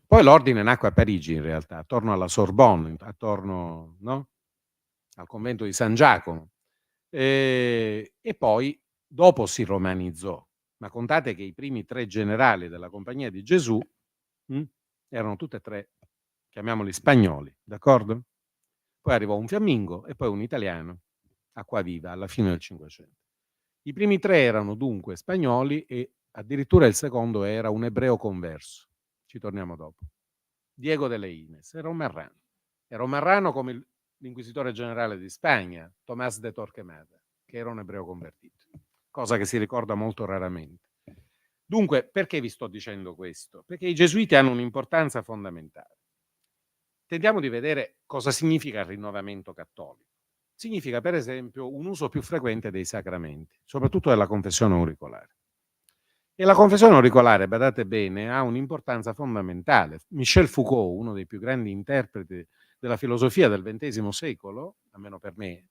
Poi l'ordine nacque a Parigi in realtà, attorno alla Sorbonne, attorno, no? Al convento di San Giacomo, e poi dopo si romanizzò. Ma contate che i primi 3 generali della Compagnia di Gesù erano tutti e 3, chiamiamoli spagnoli, d'accordo? Poi arrivò un fiammingo e poi un italiano, Acquaviva, alla fine del Cinquecento. I primi 3 erano dunque spagnoli e addirittura il secondo era un ebreo converso. Ci torniamo dopo. Diego de Leines, era un marrano. Era un marrano come l'inquisitore generale di Spagna, Tomás de Torquemada, che era un ebreo convertito, cosa che si ricorda molto raramente. Dunque, perché vi sto dicendo questo? Perché i gesuiti hanno un'importanza fondamentale. Tentiamo di vedere cosa significa il rinnovamento cattolico. Significa, per esempio, un uso più frequente dei sacramenti, soprattutto della confessione auricolare. E la confessione auricolare, badate bene, ha un'importanza fondamentale. Michel Foucault, uno dei più grandi interpreti della filosofia del XX secolo, almeno per me,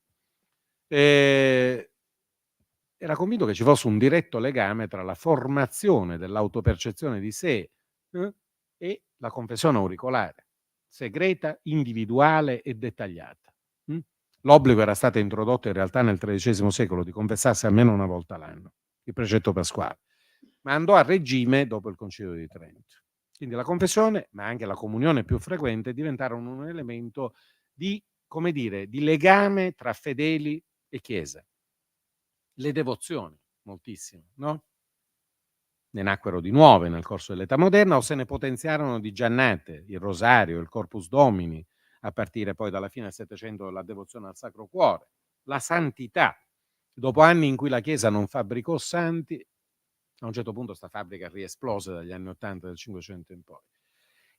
era convinto che ci fosse un diretto legame tra la formazione dell'autopercezione di sé e la confessione auricolare, segreta, individuale e dettagliata. L'obbligo era stato introdotto in realtà nel XIII secolo di confessarsi almeno una volta l'anno, il precetto pasquale, ma andò a regime dopo il Concilio di Trento. Quindi la confessione, ma anche la comunione più frequente, diventarono un elemento di, come dire, di legame tra fedeli e Chiesa. Le devozioni, moltissime, no? Ne nacquero di nuove nel corso dell'età moderna o se ne potenziarono di già nate, il rosario, il Corpus Domini, a partire poi dalla fine del Settecento la devozione al Sacro Cuore, la santità. Dopo anni in cui la Chiesa non fabbricò santi, a un certo punto sta fabbrica riesplose dagli anni 80 del Cinquecento in poi.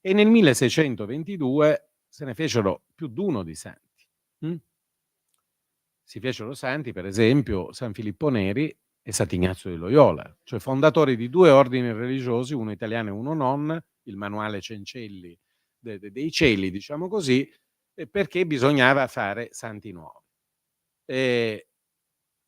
E nel 1622 se ne fecero più di uno di santi. Si fecero santi, per esempio, San Filippo Neri e Sant'Ignazio di Loyola, cioè fondatori di 2 ordini religiosi, uno italiano e uno non, il manuale Cencelli dei cieli, diciamo così, perché bisognava fare santi nuovi.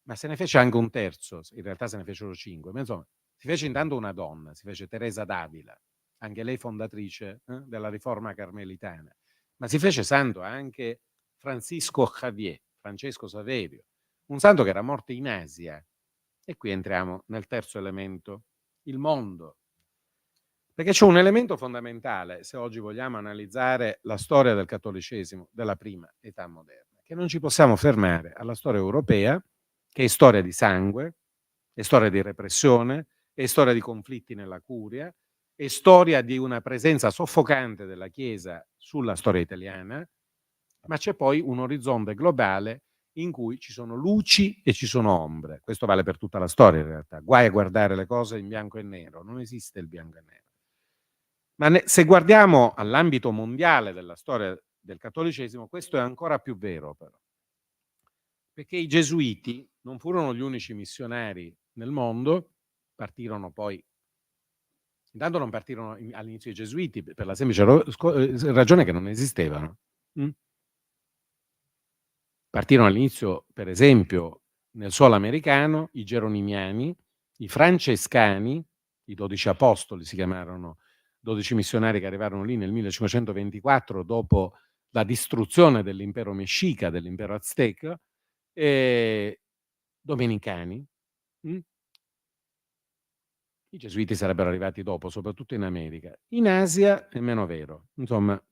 Ma se ne fece anche un terzo, in realtà se ne fecero 5, ma insomma, si fece intanto una donna, si fece Teresa d'Avila, anche lei fondatrice della riforma carmelitana, ma si fece santo anche Francisco Javier, Francesco Saverio, un santo che era morto in Asia. E qui entriamo nel terzo elemento, il mondo. Perché c'è un elemento fondamentale, se oggi vogliamo analizzare la storia del cattolicesimo della prima età moderna, che non ci possiamo fermare alla storia europea, che è storia di sangue, è storia di repressione, è storia di conflitti nella curia, è storia di una presenza soffocante della Chiesa sulla storia italiana, ma c'è poi un orizzonte globale in cui ci sono luci e ci sono ombre. Questo vale per tutta la storia in realtà. Guai a guardare le cose in bianco e nero, non esiste il bianco e nero. Ma se guardiamo all'ambito mondiale della storia del cattolicesimo, questo è ancora più vero però. Perché i gesuiti non furono gli unici missionari nel mondo, partirono poi. Intanto non partirono all'inizio i gesuiti per la semplice ragione che non esistevano. Partirono all'inizio, per esempio, nel suolo americano, i geronimiani, i francescani, i 12 apostoli si chiamarono, 12 missionari che arrivarono lì nel 1524 dopo la distruzione dell'impero mescica, dell'impero azteca, e domenicani. I gesuiti sarebbero arrivati dopo, soprattutto in America. In Asia è meno vero. Insomma,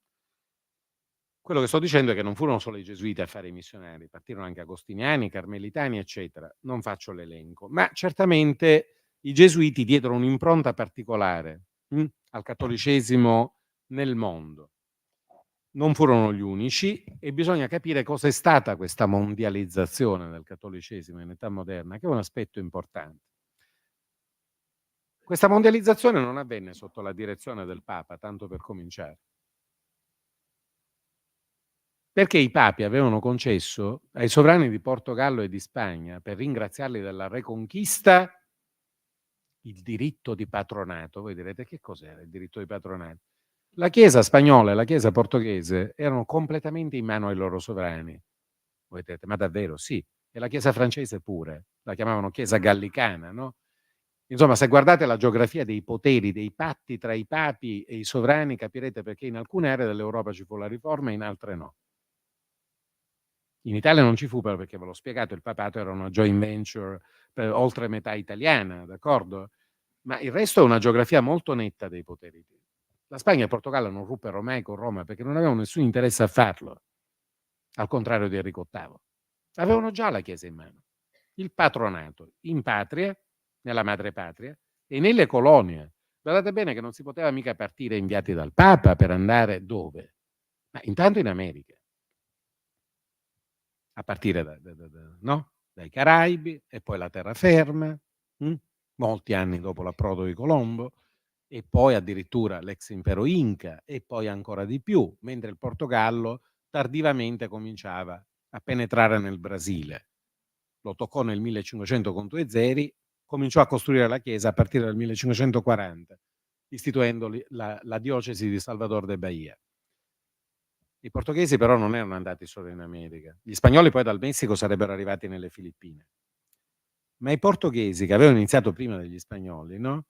quello che sto dicendo è che non furono solo i gesuiti a fare i missionari, partirono anche agostiniani, carmelitani, eccetera. Non faccio l'elenco, ma certamente i gesuiti diedero un'impronta particolare al cattolicesimo nel mondo. Non furono gli unici e bisogna capire cosa è stata questa mondializzazione del cattolicesimo in età moderna, che è un aspetto importante. Questa mondializzazione non avvenne sotto la direzione del Papa, tanto per cominciare. Perché i papi avevano concesso ai sovrani di Portogallo e di Spagna, per ringraziarli della Reconquista, il diritto di patronato. Voi direte, che cos'era il diritto di patronato? La Chiesa spagnola e la Chiesa portoghese erano completamente in mano ai loro sovrani. Voi direte, ma davvero? Sì. E la Chiesa francese pure, la chiamavano Chiesa gallicana, no? Insomma, se guardate la geografia dei poteri, dei patti tra i papi e i sovrani, capirete perché in alcune aree dell'Europa ci fu la riforma e in altre no. In Italia non ci fu, però, perché ve l'ho spiegato, il papato era una joint venture per oltre metà italiana, d'accordo? Ma il resto è una geografia molto netta dei poteri. La Spagna e il Portogallo non ruppero mai con Roma perché non avevano nessun interesse a farlo, al contrario di Enrico VIII. Avevano già la Chiesa in mano, il patronato in patria, nella madrepatria e nelle colonie. Guardate bene che non si poteva mica partire inviati dal Papa per andare dove? Ma intanto in America, a partire no? Dai Caraibi e poi la terraferma, molti anni dopo l'approdo di Colombo, e poi addirittura l'ex impero Inca e poi ancora di più, mentre il Portogallo tardivamente cominciava a penetrare nel Brasile. Lo toccò nel 1500 con due zeri, cominciò a costruire la chiesa a partire dal 1540, istituendo la diocesi di Salvador de Bahia. I portoghesi però non erano andati solo in America. Gli spagnoli poi dal Messico sarebbero arrivati nelle Filippine. Ma i portoghesi, che avevano iniziato prima degli spagnoli, no?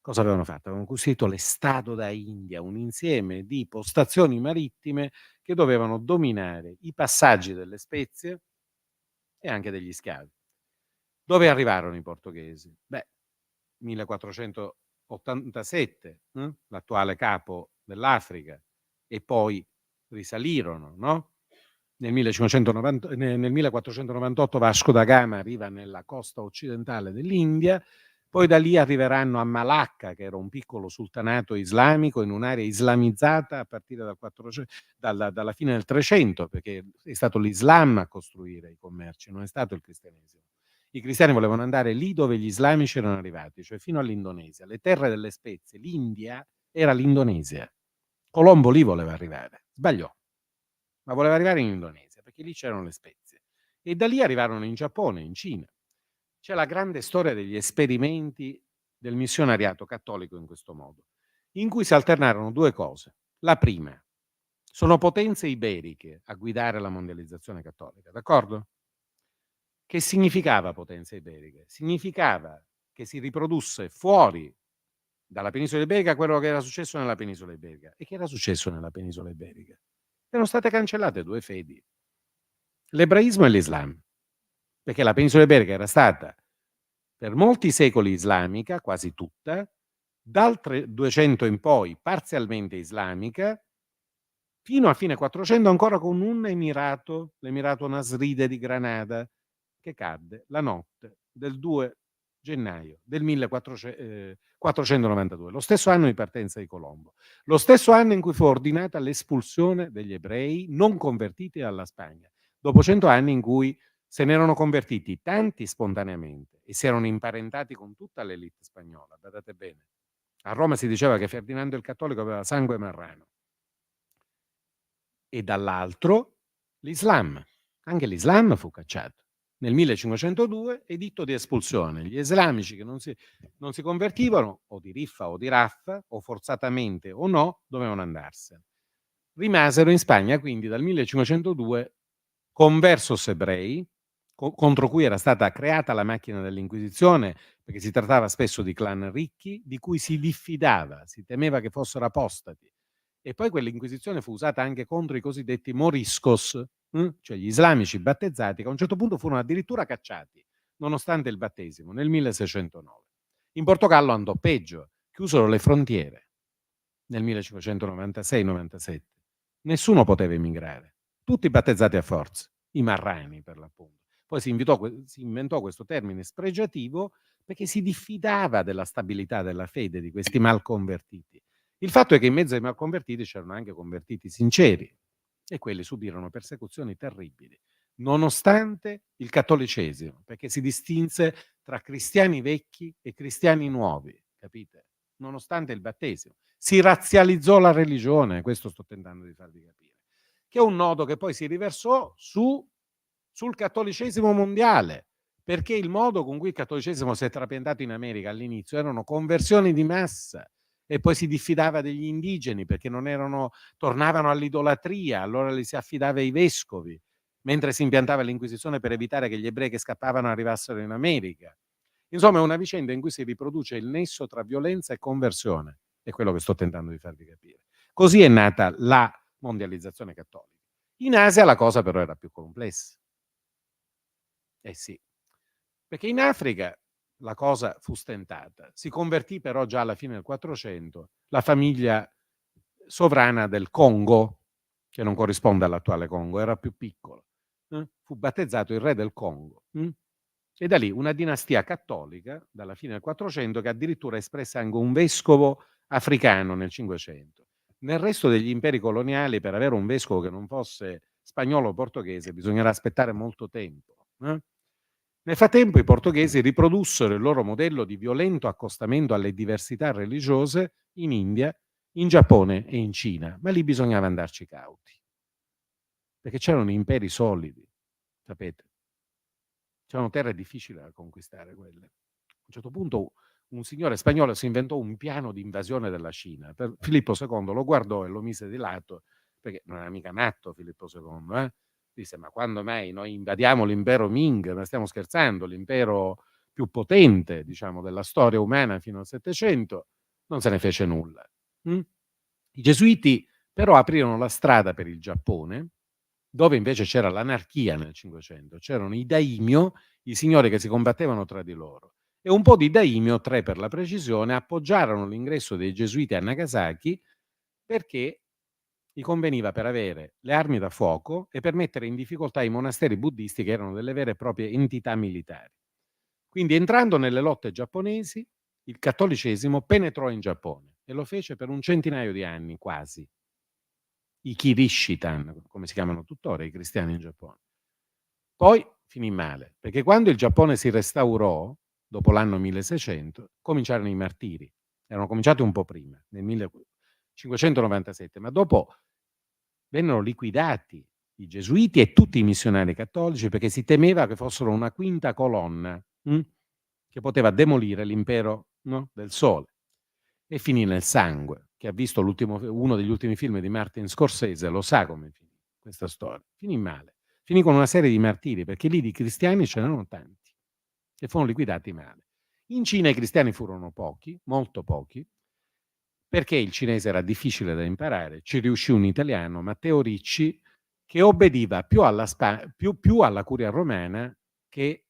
Cosa avevano fatto? Avevano costruito l'Estado da India, un insieme di postazioni marittime che dovevano dominare i passaggi delle spezie e anche degli schiavi. Dove arrivarono i portoghesi? Beh, 1487, l'attuale capo dell'Africa, e poi risalirono, no? Nel 1498 Vasco da Gama arriva nella costa occidentale dell'India, poi da lì arriveranno a Malacca, che era un piccolo sultanato islamico in un'area islamizzata a partire dalla fine del 300, perché è stato l'Islam a costruire i commerci, non è stato il cristianesimo. I cristiani volevano andare lì dove gli islamici erano arrivati, cioè fino all'Indonesia. Le terre delle spezie, l'India era l'Indonesia. Colombo lì voleva arrivare, sbagliò, ma voleva arrivare in Indonesia, perché lì c'erano le spezie. E da lì arrivarono in Giappone, in Cina. C'è la grande storia degli esperimenti del missionariato cattolico in questo modo, in cui si alternarono due cose. La prima, sono potenze iberiche a guidare la mondializzazione cattolica, d'accordo? Che significava potenze iberiche? Significava che si riprodusse fuori dalla penisola iberica quello che era successo nella penisola iberica. E che era successo nella penisola iberica? Erano state cancellate due fedi, l'ebraismo e l'Islam, perché la penisola iberica era stata per molti secoli islamica, quasi tutta, dal 200 in poi parzialmente islamica, fino a fine 400 ancora con un emirato, l'Emirato Nasride di Granada, che cadde la notte del 2 gennaio del 1492, lo stesso anno di partenza di Colombo, lo stesso anno in cui fu ordinata l'espulsione degli ebrei non convertiti dalla Spagna, dopo 100 anni in cui se ne erano convertiti tanti spontaneamente e si erano imparentati con tutta l'elite spagnola. Guardate bene, a Roma si diceva che Ferdinando il Cattolico aveva sangue marrano. E dall'altro l'Islam. Anche l'Islam fu cacciato. Nel 1502 editto di espulsione. Gli islamici che non si convertivano, o di riffa o di raffa, o forzatamente o no, dovevano andarsene. Rimasero in Spagna quindi dal 1502 conversos ebrei, contro cui era stata creata la macchina dell'Inquisizione, perché si trattava spesso di clan ricchi, di cui si diffidava, si temeva che fossero apostati. E poi quell'Inquisizione fu usata anche contro i cosiddetti moriscos, cioè gli islamici battezzati, che a un certo punto furono addirittura cacciati, nonostante il battesimo, nel 1609. In Portogallo andò peggio, chiusero le frontiere nel 1596-97. Nessuno poteva emigrare, tutti battezzati a forza, i marrani per l'appunto. Poi si inventò questo termine spregiativo perché si diffidava della stabilità della fede di questi malconvertiti. Il fatto è che in mezzo ai malconvertiti c'erano anche convertiti sinceri e quelli subirono persecuzioni terribili, nonostante il cattolicesimo, perché si distinse tra cristiani vecchi e cristiani nuovi, capite? Nonostante il battesimo. Si razzializzò la religione, questo sto tentando di farvi capire, che è un nodo che poi si riversò sul cattolicesimo mondiale, perché il modo con cui il cattolicesimo si è trapiantato in America all'inizio erano conversioni di massa, e poi si diffidava degli indigeni perché tornavano all'idolatria, allora li si affidava ai vescovi, mentre si impiantava l'Inquisizione per evitare che gli ebrei che scappavano arrivassero in America. Insomma, è una vicenda in cui si riproduce il nesso tra violenza e conversione, è quello che sto tentando di farvi capire. Così è nata la mondializzazione cattolica. In Asia la cosa però era più complessa. Eh sì, perché in Africa la cosa fu stentata. Si convertì però già alla fine del 400 la famiglia sovrana del Congo, che non corrisponde all'attuale Congo, era più piccolo. Fu battezzato il re del Congo. E da lì una dinastia cattolica, dalla fine del 400, che addirittura espresse anche un vescovo africano nel 500. Nel resto degli imperi coloniali, per avere un vescovo che non fosse spagnolo o portoghese, bisognerà aspettare molto tempo. Nel frattempo i portoghesi riprodussero il loro modello di violento accostamento alle diversità religiose in India, in Giappone e in Cina, ma lì bisognava andarci cauti, perché c'erano imperi solidi, sapete. C'erano terre difficili da conquistare quelle. A un certo punto un signore spagnolo si inventò un piano di invasione della Cina. Filippo II lo guardò e lo mise di lato, perché non era mica matto Filippo II, Disse, ma quando mai noi invadiamo l'impero Ming? Ma stiamo scherzando, l'impero più potente, diciamo, della storia umana fino al Settecento. Non se ne fece nulla. I gesuiti però aprirono la strada per il Giappone, dove invece c'era l'anarchia nel Cinquecento. C'erano i daimyo, i signori che si combattevano tra di loro. E un po' di daimyo, 3 per la precisione, appoggiarono l'ingresso dei gesuiti a Nagasaki perché gli conveniva per avere le armi da fuoco e per mettere in difficoltà i monasteri buddisti, che erano delle vere e proprie entità militari. Quindi, entrando nelle lotte giapponesi, il cattolicesimo penetrò in Giappone e lo fece per un centinaio di anni quasi. I Kirishitan, come si chiamano tuttora i cristiani in Giappone. Poi finì male, perché quando il Giappone si restaurò, dopo l'anno 1600, cominciarono i martiri. Erano cominciati un po' prima, nel 1597, ma dopo vennero liquidati i gesuiti e tutti i missionari cattolici perché si temeva che fossero una quinta colonna che poteva demolire l'impero, no, del sole. E finì nel sangue. Chi ha visto uno degli ultimi film di Martin Scorsese lo sa come finì questa storia. Finì male. Finì con una serie di martiri, perché lì di cristiani ce n'erano tanti e furono liquidati male. In Cina i cristiani furono pochi, molto pochi, perché il cinese era difficile da imparare. Ci riuscì un italiano, Matteo Ricci, che obbediva più alla curia romana che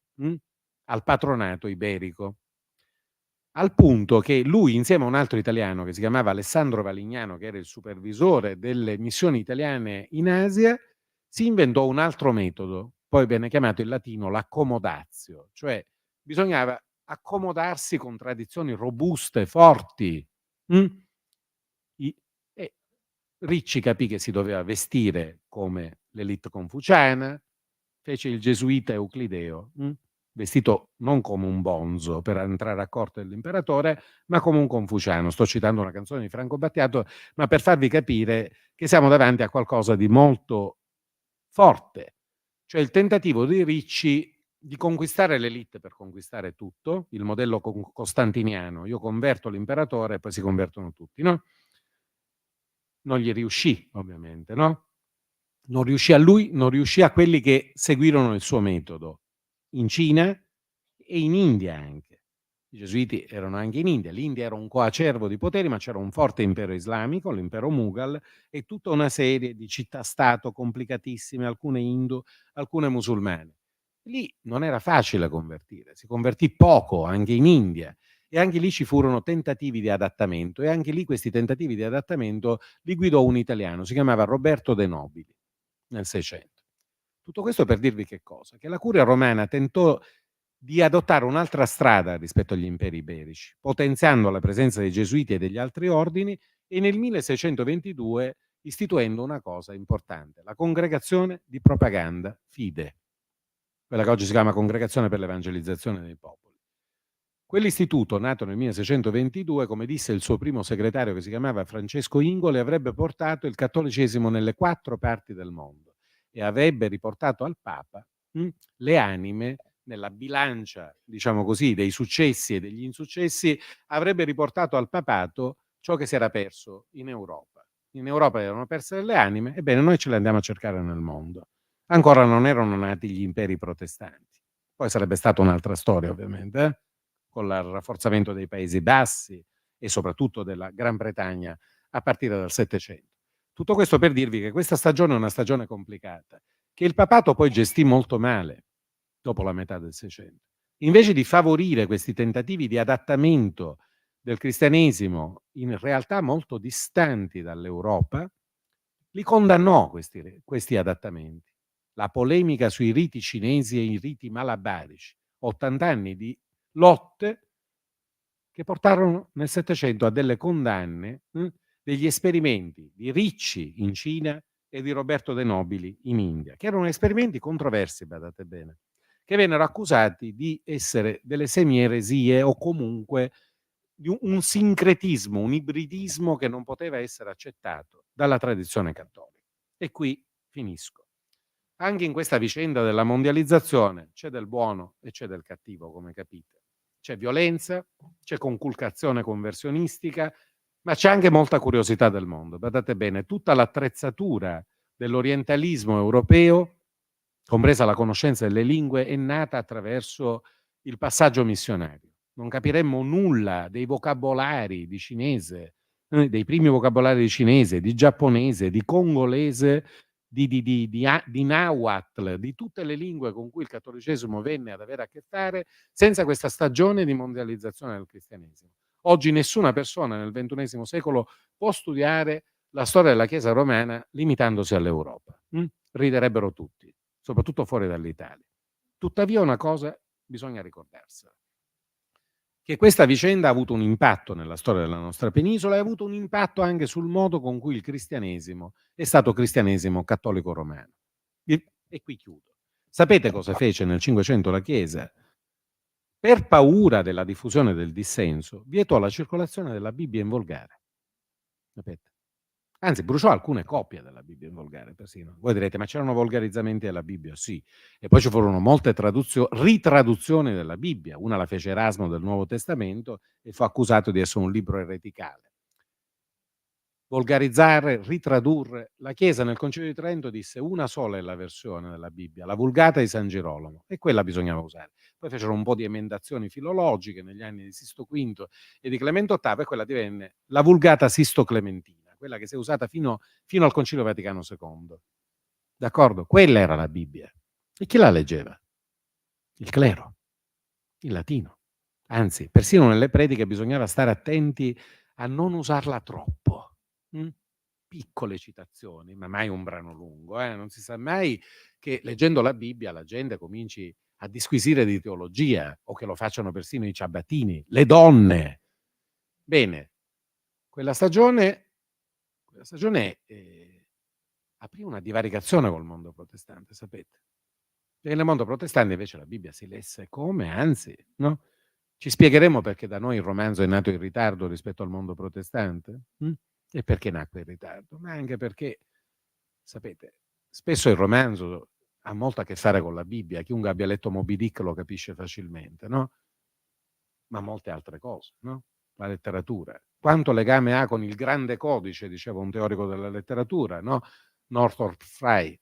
al patronato iberico. Al punto che lui, insieme a un altro italiano che si chiamava Alessandro Valignano, che era il supervisore delle missioni italiane in Asia, si inventò un altro metodo, poi venne chiamato in latino l'accomodatio, cioè bisognava accomodarsi con tradizioni robuste, forti. E Ricci capì che si doveva vestire come l'elite confuciana, fece il gesuita Euclideo, vestito non come un bonzo per entrare a corte dell'imperatore, ma come un confuciano. Sto citando una canzone di Franco Battiato, ma per farvi capire che siamo davanti a qualcosa di molto forte, cioè il tentativo di Ricci di conquistare l'elite per conquistare tutto, il modello costantiniano, io converto l'imperatore e poi si convertono tutti, no? Non gli riuscì, ovviamente, no? Non riuscì a lui, non riuscì a quelli che seguirono il suo metodo in Cina e in India anche. I gesuiti erano anche in India. L'India era un coacervo di poteri, ma c'era un forte impero islamico, l'impero Mughal, e tutta una serie di città-stato complicatissime, alcune indo, alcune musulmane. Lì non era facile convertire, si convertì poco anche in India. E anche lì ci furono tentativi di adattamento, e anche lì questi tentativi di adattamento li guidò un italiano, si chiamava Roberto De Nobili, nel 600. Tutto questo per dirvi che cosa? Che la curia romana tentò di adottare un'altra strada rispetto agli imperi iberici, potenziando la presenza dei gesuiti e degli altri ordini, e nel 1622 istituendo una cosa importante, la Congregazione di Propaganda Fide, quella che oggi si chiama Congregazione per l'Evangelizzazione dei Popoli. Quell'istituto, nato nel 1622, come disse il suo primo segretario che si chiamava Francesco Ingoli, avrebbe portato il cattolicesimo nelle 4 parti del mondo e avrebbe riportato al Papa le anime nella bilancia, diciamo così, dei successi e degli insuccessi, avrebbe riportato al papato ciò che si era perso in Europa. In Europa erano perse le anime, ebbene noi ce le andiamo a cercare nel mondo. Ancora non erano nati gli imperi protestanti. Poi sarebbe stata un'altra storia, ovviamente, con il rafforzamento dei Paesi Bassi e soprattutto della Gran Bretagna a partire dal Settecento. Tutto questo per dirvi che questa stagione è una stagione complicata, che il papato poi gestì molto male dopo la metà del Seicento. Invece di favorire questi tentativi di adattamento del cristianesimo in realtà molto distanti dall'Europa, li condannò questi adattamenti. La polemica sui riti cinesi e i riti malabarici, 80 anni di lotte che portarono nel Settecento a delle condanne degli esperimenti di Ricci in Cina e di Roberto De Nobili in India, che erano esperimenti controversi, badate bene, che vennero accusati di essere delle semieresie o comunque di un sincretismo, un ibridismo che non poteva essere accettato dalla tradizione cattolica. E qui finisco. Anche in questa vicenda della mondializzazione c'è del buono e c'è del cattivo, come capite. C'è violenza, c'è conculcazione conversionistica, ma c'è anche molta curiosità del mondo. Guardate bene, tutta l'attrezzatura dell'orientalismo europeo, compresa la conoscenza delle lingue, è nata attraverso il passaggio missionario. Non capiremmo nulla dei vocabolari di cinese, dei primi vocabolari di cinese, di giapponese, di congolese, di Nahuatl, di tutte le lingue con cui il cattolicesimo venne ad avere a che fare, senza questa stagione di mondializzazione del cristianesimo. Oggi nessuna persona nel XXI secolo può studiare la storia della Chiesa romana limitandosi all'Europa. Riderebbero tutti, soprattutto fuori dall'Italia. Tuttavia una cosa bisogna ricordarsela, che questa vicenda ha avuto un impatto nella storia della nostra penisola e ha avuto un impatto anche sul modo con cui il cristianesimo è stato cristianesimo cattolico romano. E qui chiudo. Sapete cosa fece nel Cinquecento la Chiesa? Per paura della diffusione del dissenso, vietò la circolazione della Bibbia in volgare. Sapete? Anzi, bruciò alcune copie della Bibbia in volgare persino. Voi direte, ma c'erano volgarizzamenti della Bibbia? Sì. E poi ci furono molte ritraduzioni della Bibbia. Una la fece Erasmo del Nuovo Testamento e fu accusato di essere un libro ereticale. Volgarizzare, ritradurre. La Chiesa nel Concilio di Trento disse una sola è la versione della Bibbia, la Vulgata di San Girolamo, e quella bisognava usare. Poi fecero un po' di emendazioni filologiche negli anni di Sisto V e di Clemente VIII, e quella divenne la Vulgata Sisto-Clementina, quella che si è usata fino al Concilio Vaticano II. D'accordo? Quella era la Bibbia. E chi la leggeva? Il clero, il latino. Anzi, persino nelle prediche bisognava stare attenti a non usarla troppo. Piccole citazioni, ma mai un brano lungo. Non si sa mai che leggendo la Bibbia la gente cominci a disquisire di teologia o che lo facciano persino i ciabattini, le donne. Bene, quella stagione aprì una divaricazione col mondo protestante, sapete? Perché nel mondo protestante invece la Bibbia si lesse come, anzi, no? Ci spiegheremo perché da noi il romanzo è nato in ritardo rispetto al mondo protestante? E perché nacque in ritardo? Ma anche perché, sapete, spesso il romanzo ha molto a che fare con la Bibbia. Chiunque abbia letto Moby Dick lo capisce facilmente, no? Ma molte altre cose, no? La letteratura. Quanto legame ha con il grande codice, diceva un teorico della letteratura, no? Northrop Frye.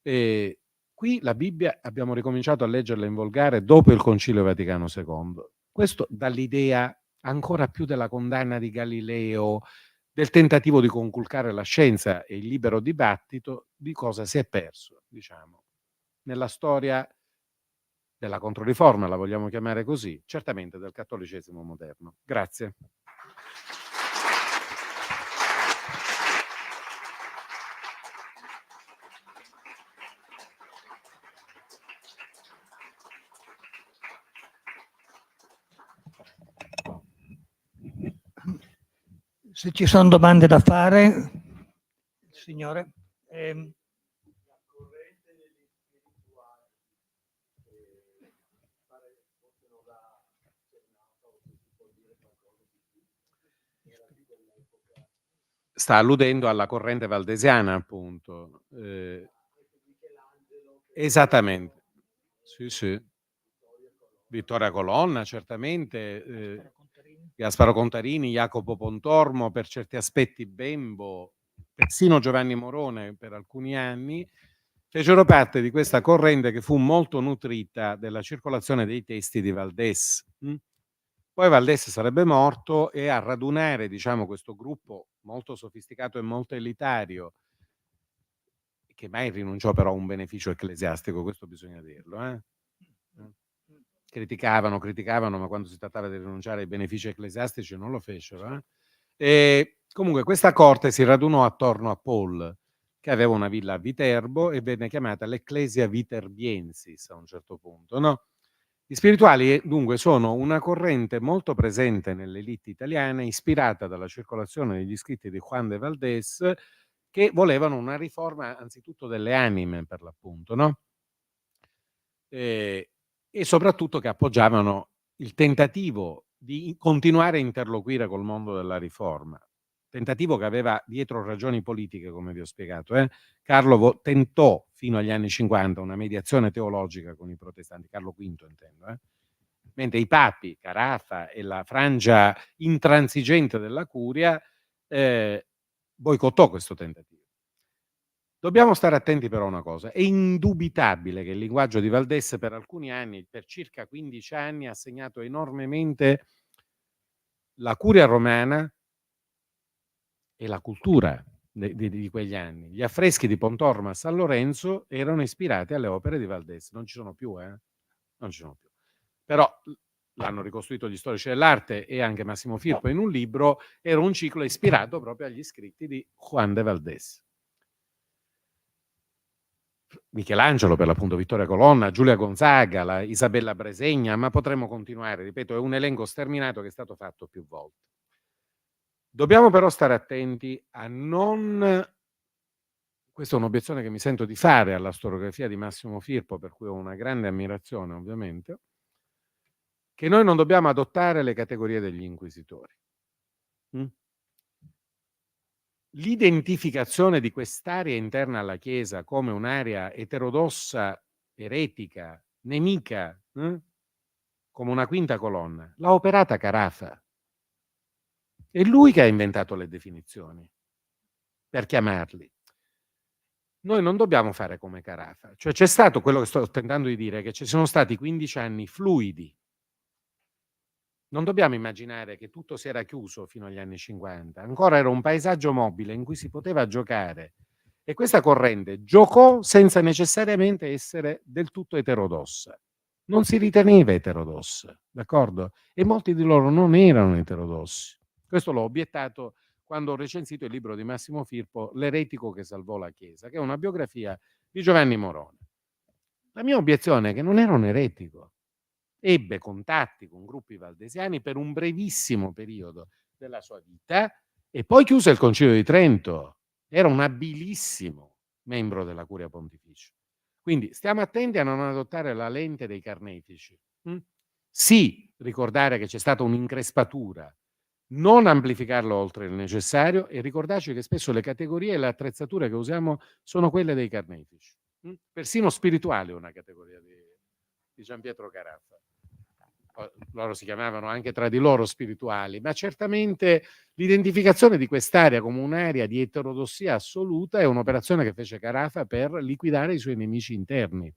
E qui la Bibbia abbiamo ricominciato a leggerla in volgare dopo il Concilio Vaticano II. Questo dà l'idea ancora più della condanna di Galileo, del tentativo di conculcare la scienza e il libero dibattito, di cosa si è perso, diciamo, nella storia della Controriforma, la vogliamo chiamare così, certamente del cattolicesimo moderno. Grazie. Se ci sono domande da fare, signore. sta alludendo alla corrente valdesiana, appunto. Esattamente. Sì, sì. Vittoria Colonna, certamente, Gasparo Contarini, Jacopo Pontormo, per certi aspetti Bembo, persino Giovanni Morone per alcuni anni, fecero parte di questa corrente che fu molto nutrita della circolazione dei testi di Valdés. Poi Valdés sarebbe morto e a radunare, diciamo, questo gruppo molto sofisticato e molto elitario, che mai rinunciò però a un beneficio ecclesiastico, questo bisogna dirlo. Criticavano, ma quando si trattava di rinunciare ai benefici ecclesiastici non lo fecero. E comunque questa corte si radunò attorno a Paul, che aveva una villa a Viterbo e venne chiamata l'Ecclesia Viterbiensis a un certo punto, no? Gli spirituali dunque sono una corrente molto presente nell'elite italiana, ispirata dalla circolazione degli scritti di Juan de Valdés, che volevano una riforma anzitutto delle anime, per l'appunto, no? E soprattutto che appoggiavano il tentativo di continuare a interloquire col mondo della riforma. Tentativo che aveva dietro ragioni politiche, come vi ho spiegato. Carlo tentò fino agli anni 50 una mediazione teologica con i protestanti, Carlo V intendo, mentre i papi, Carafa e la frangia intransigente della curia boicottò questo tentativo. Dobbiamo stare attenti però a una cosa: è indubitabile che il linguaggio di Valdés per alcuni anni, per circa 15 anni, ha segnato enormemente la curia romana e la cultura di quegli anni. Gli affreschi di Pontormo a San Lorenzo erano ispirati alle opere di Valdés, non ci sono più, non ci sono più. Però l'hanno ricostruito gli storici dell'arte e anche Massimo Firpo in un libro, era un ciclo ispirato proprio agli scritti di Juan de Valdés. Michelangelo, per l'appunto, Vittoria Colonna, Giulia Gonzaga, la Isabella Bresegna, ma potremmo continuare, ripeto, è un elenco sterminato che è stato fatto più volte. Dobbiamo però stare attenti a non... Questa è un'obiezione che mi sento di fare alla storiografia di Massimo Firpo, per cui ho una grande ammirazione ovviamente, che noi non dobbiamo adottare le categorie degli inquisitori. L'identificazione di quest'area interna alla Chiesa come un'area eterodossa, eretica, nemica, come una quinta colonna, l'ha operata Carafa. È lui che ha inventato le definizioni per chiamarli. Noi non dobbiamo fare come Carafa. Cioè c'è stato, quello che sto tentando di dire, che ci sono stati 15 anni fluidi. Non dobbiamo immaginare che tutto si era chiuso fino agli anni 50, ancora era un paesaggio mobile in cui si poteva giocare, e questa corrente giocò senza necessariamente essere del tutto eterodossa. Non si riteneva eterodossa, d'accordo? E molti di loro non erano eterodossi. Questo l'ho obiettato quando ho recensito il libro di Massimo Firpo, L'eretico che salvò la Chiesa, che è una biografia di Giovanni Morone. La mia obiezione è che non era un eretico. Ebbe contatti con gruppi valdesiani per un brevissimo periodo della sua vita e poi chiuse il Concilio di Trento. Era un abilissimo membro della Curia Pontificia. Quindi stiamo attenti a non adottare la lente dei carnefici. Sì, ricordare che c'è stata un'increspatura, non amplificarlo oltre il necessario e ricordarci che spesso le categorie e le attrezzature che usiamo sono quelle dei carnefici. Persino spirituale è una categoria di Gianpietro Carafa. Loro si chiamavano anche tra di loro spirituali, ma certamente l'identificazione di quest'area come un'area di eterodossia assoluta è un'operazione che fece Carafa per liquidare i suoi nemici interni.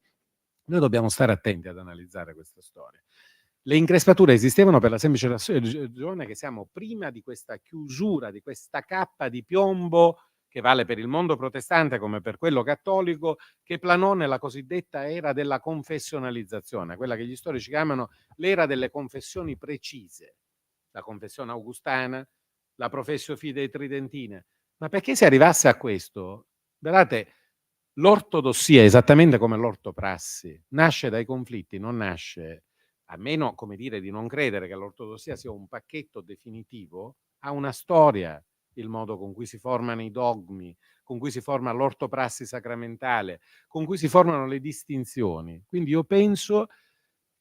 Noi dobbiamo stare attenti ad analizzare questa storia. Le increspature esistevano per la semplice ragione che siamo prima di questa chiusura, di questa cappa di piombo che vale per il mondo protestante come per quello cattolico, che planò nella cosiddetta era della confessionalizzazione, quella che gli storici chiamano l'era delle confessioni precise, la confessione augustana, la professio fidei tridentina. Ma perché si arrivasse a questo? Guardate, l'ortodossia, esattamente come l'ortoprassi, nasce dai conflitti, non nasce, a meno, come dire, di non credere che l'ortodossia sia un pacchetto definitivo, ha una storia, il modo con cui si formano i dogmi, con cui si forma l'ortoprassi sacramentale, con cui si formano le distinzioni. Quindi io penso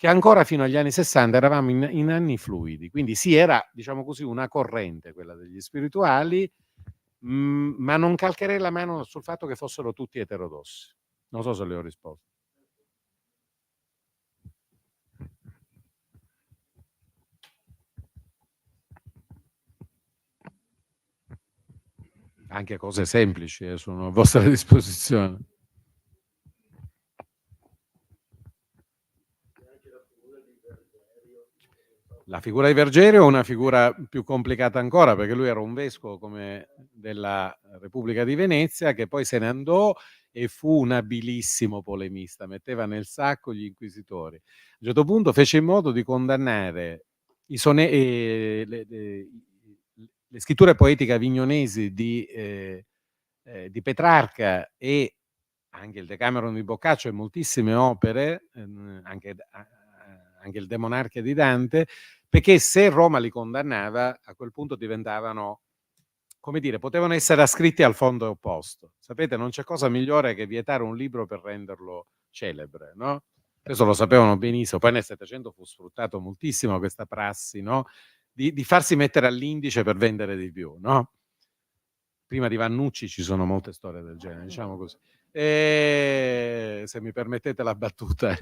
che ancora fino agli anni 60 eravamo in anni fluidi, quindi sì, era, diciamo così, una corrente quella degli spirituali, ma non calcherei la mano sul fatto che fossero tutti eterodossi. Non so se le ho risposto. Anche cose semplici sono a vostra disposizione. La figura di Vergerio è una figura più complicata ancora, perché lui era un vescovo come della Repubblica di Venezia, che poi se ne andò e fu un abilissimo polemista, metteva nel sacco gli inquisitori. A un certo punto fece in modo di condannare le scritture poetiche avignonesi di Petrarca e anche il Decameron di Boccaccio e moltissime opere, anche il De Monarchia di Dante, perché se Roma li condannava, a quel punto diventavano, come dire, potevano essere ascritti al fondo opposto. Sapete, non c'è cosa migliore che vietare un libro per renderlo celebre, no? Questo lo sapevano benissimo. Poi nel Settecento fu sfruttato moltissimo questa prassi, no? Di farsi mettere all'indice per vendere di più, no? Prima di Vannucci ci sono molte storie del genere, diciamo così. Se mi permettete la battuta.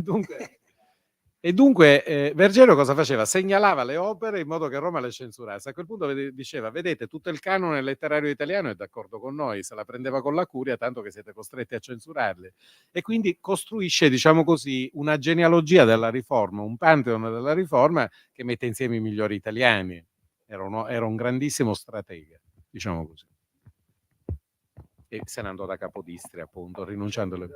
Dunque Vergerio cosa faceva? Segnalava le opere in modo che Roma le censurasse. A quel punto diceva: vedete, tutto il canone letterario italiano è d'accordo con noi, se la prendeva con la curia, tanto che siete costretti a censurarle. E quindi costruisce, diciamo così, una genealogia della Riforma, un pantheon della Riforma che mette insieme i migliori italiani. Era un grandissimo stratega, diciamo così. E se ne andò da Capodistria, appunto, rinunciando alle...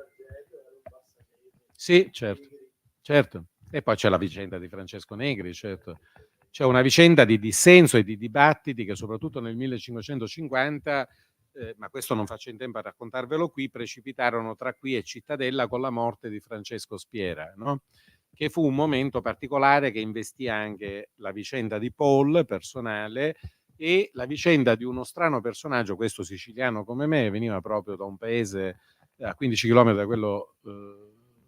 Sì, certo. E poi c'è la vicenda di Francesco Negri, certo. C'è una vicenda di dissenso e di dibattiti che soprattutto nel 1550, ma questo non faccio in tempo a raccontarvelo qui, precipitarono tra qui e Cittadella con la morte di Francesco Spiera, no? Che fu un momento particolare che investì anche la vicenda di Paul, personale, e la vicenda di uno strano personaggio, questo siciliano come me, veniva proprio da un paese a 15 km da quello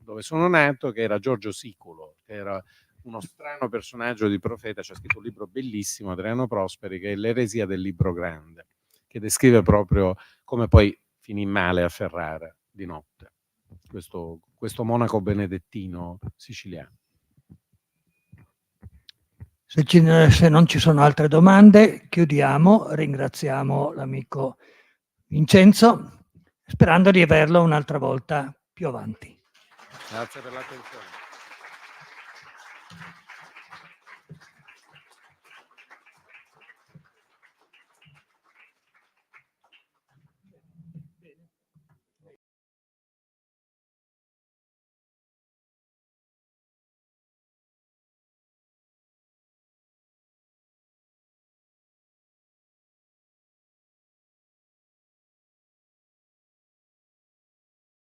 dove sono nato, che era Giorgio Siculo, che era uno strano personaggio di profeta. C'è scritto un libro bellissimo, Adriano Prosperi, che è L'eresia del libro grande, che descrive proprio come poi finì male a Ferrara di notte, questo monaco benedettino siciliano. Se non ci sono altre domande, chiudiamo. Ringraziamo l'amico Vincenzo, sperando di averlo un'altra volta più avanti. Grazie per l'attenzione.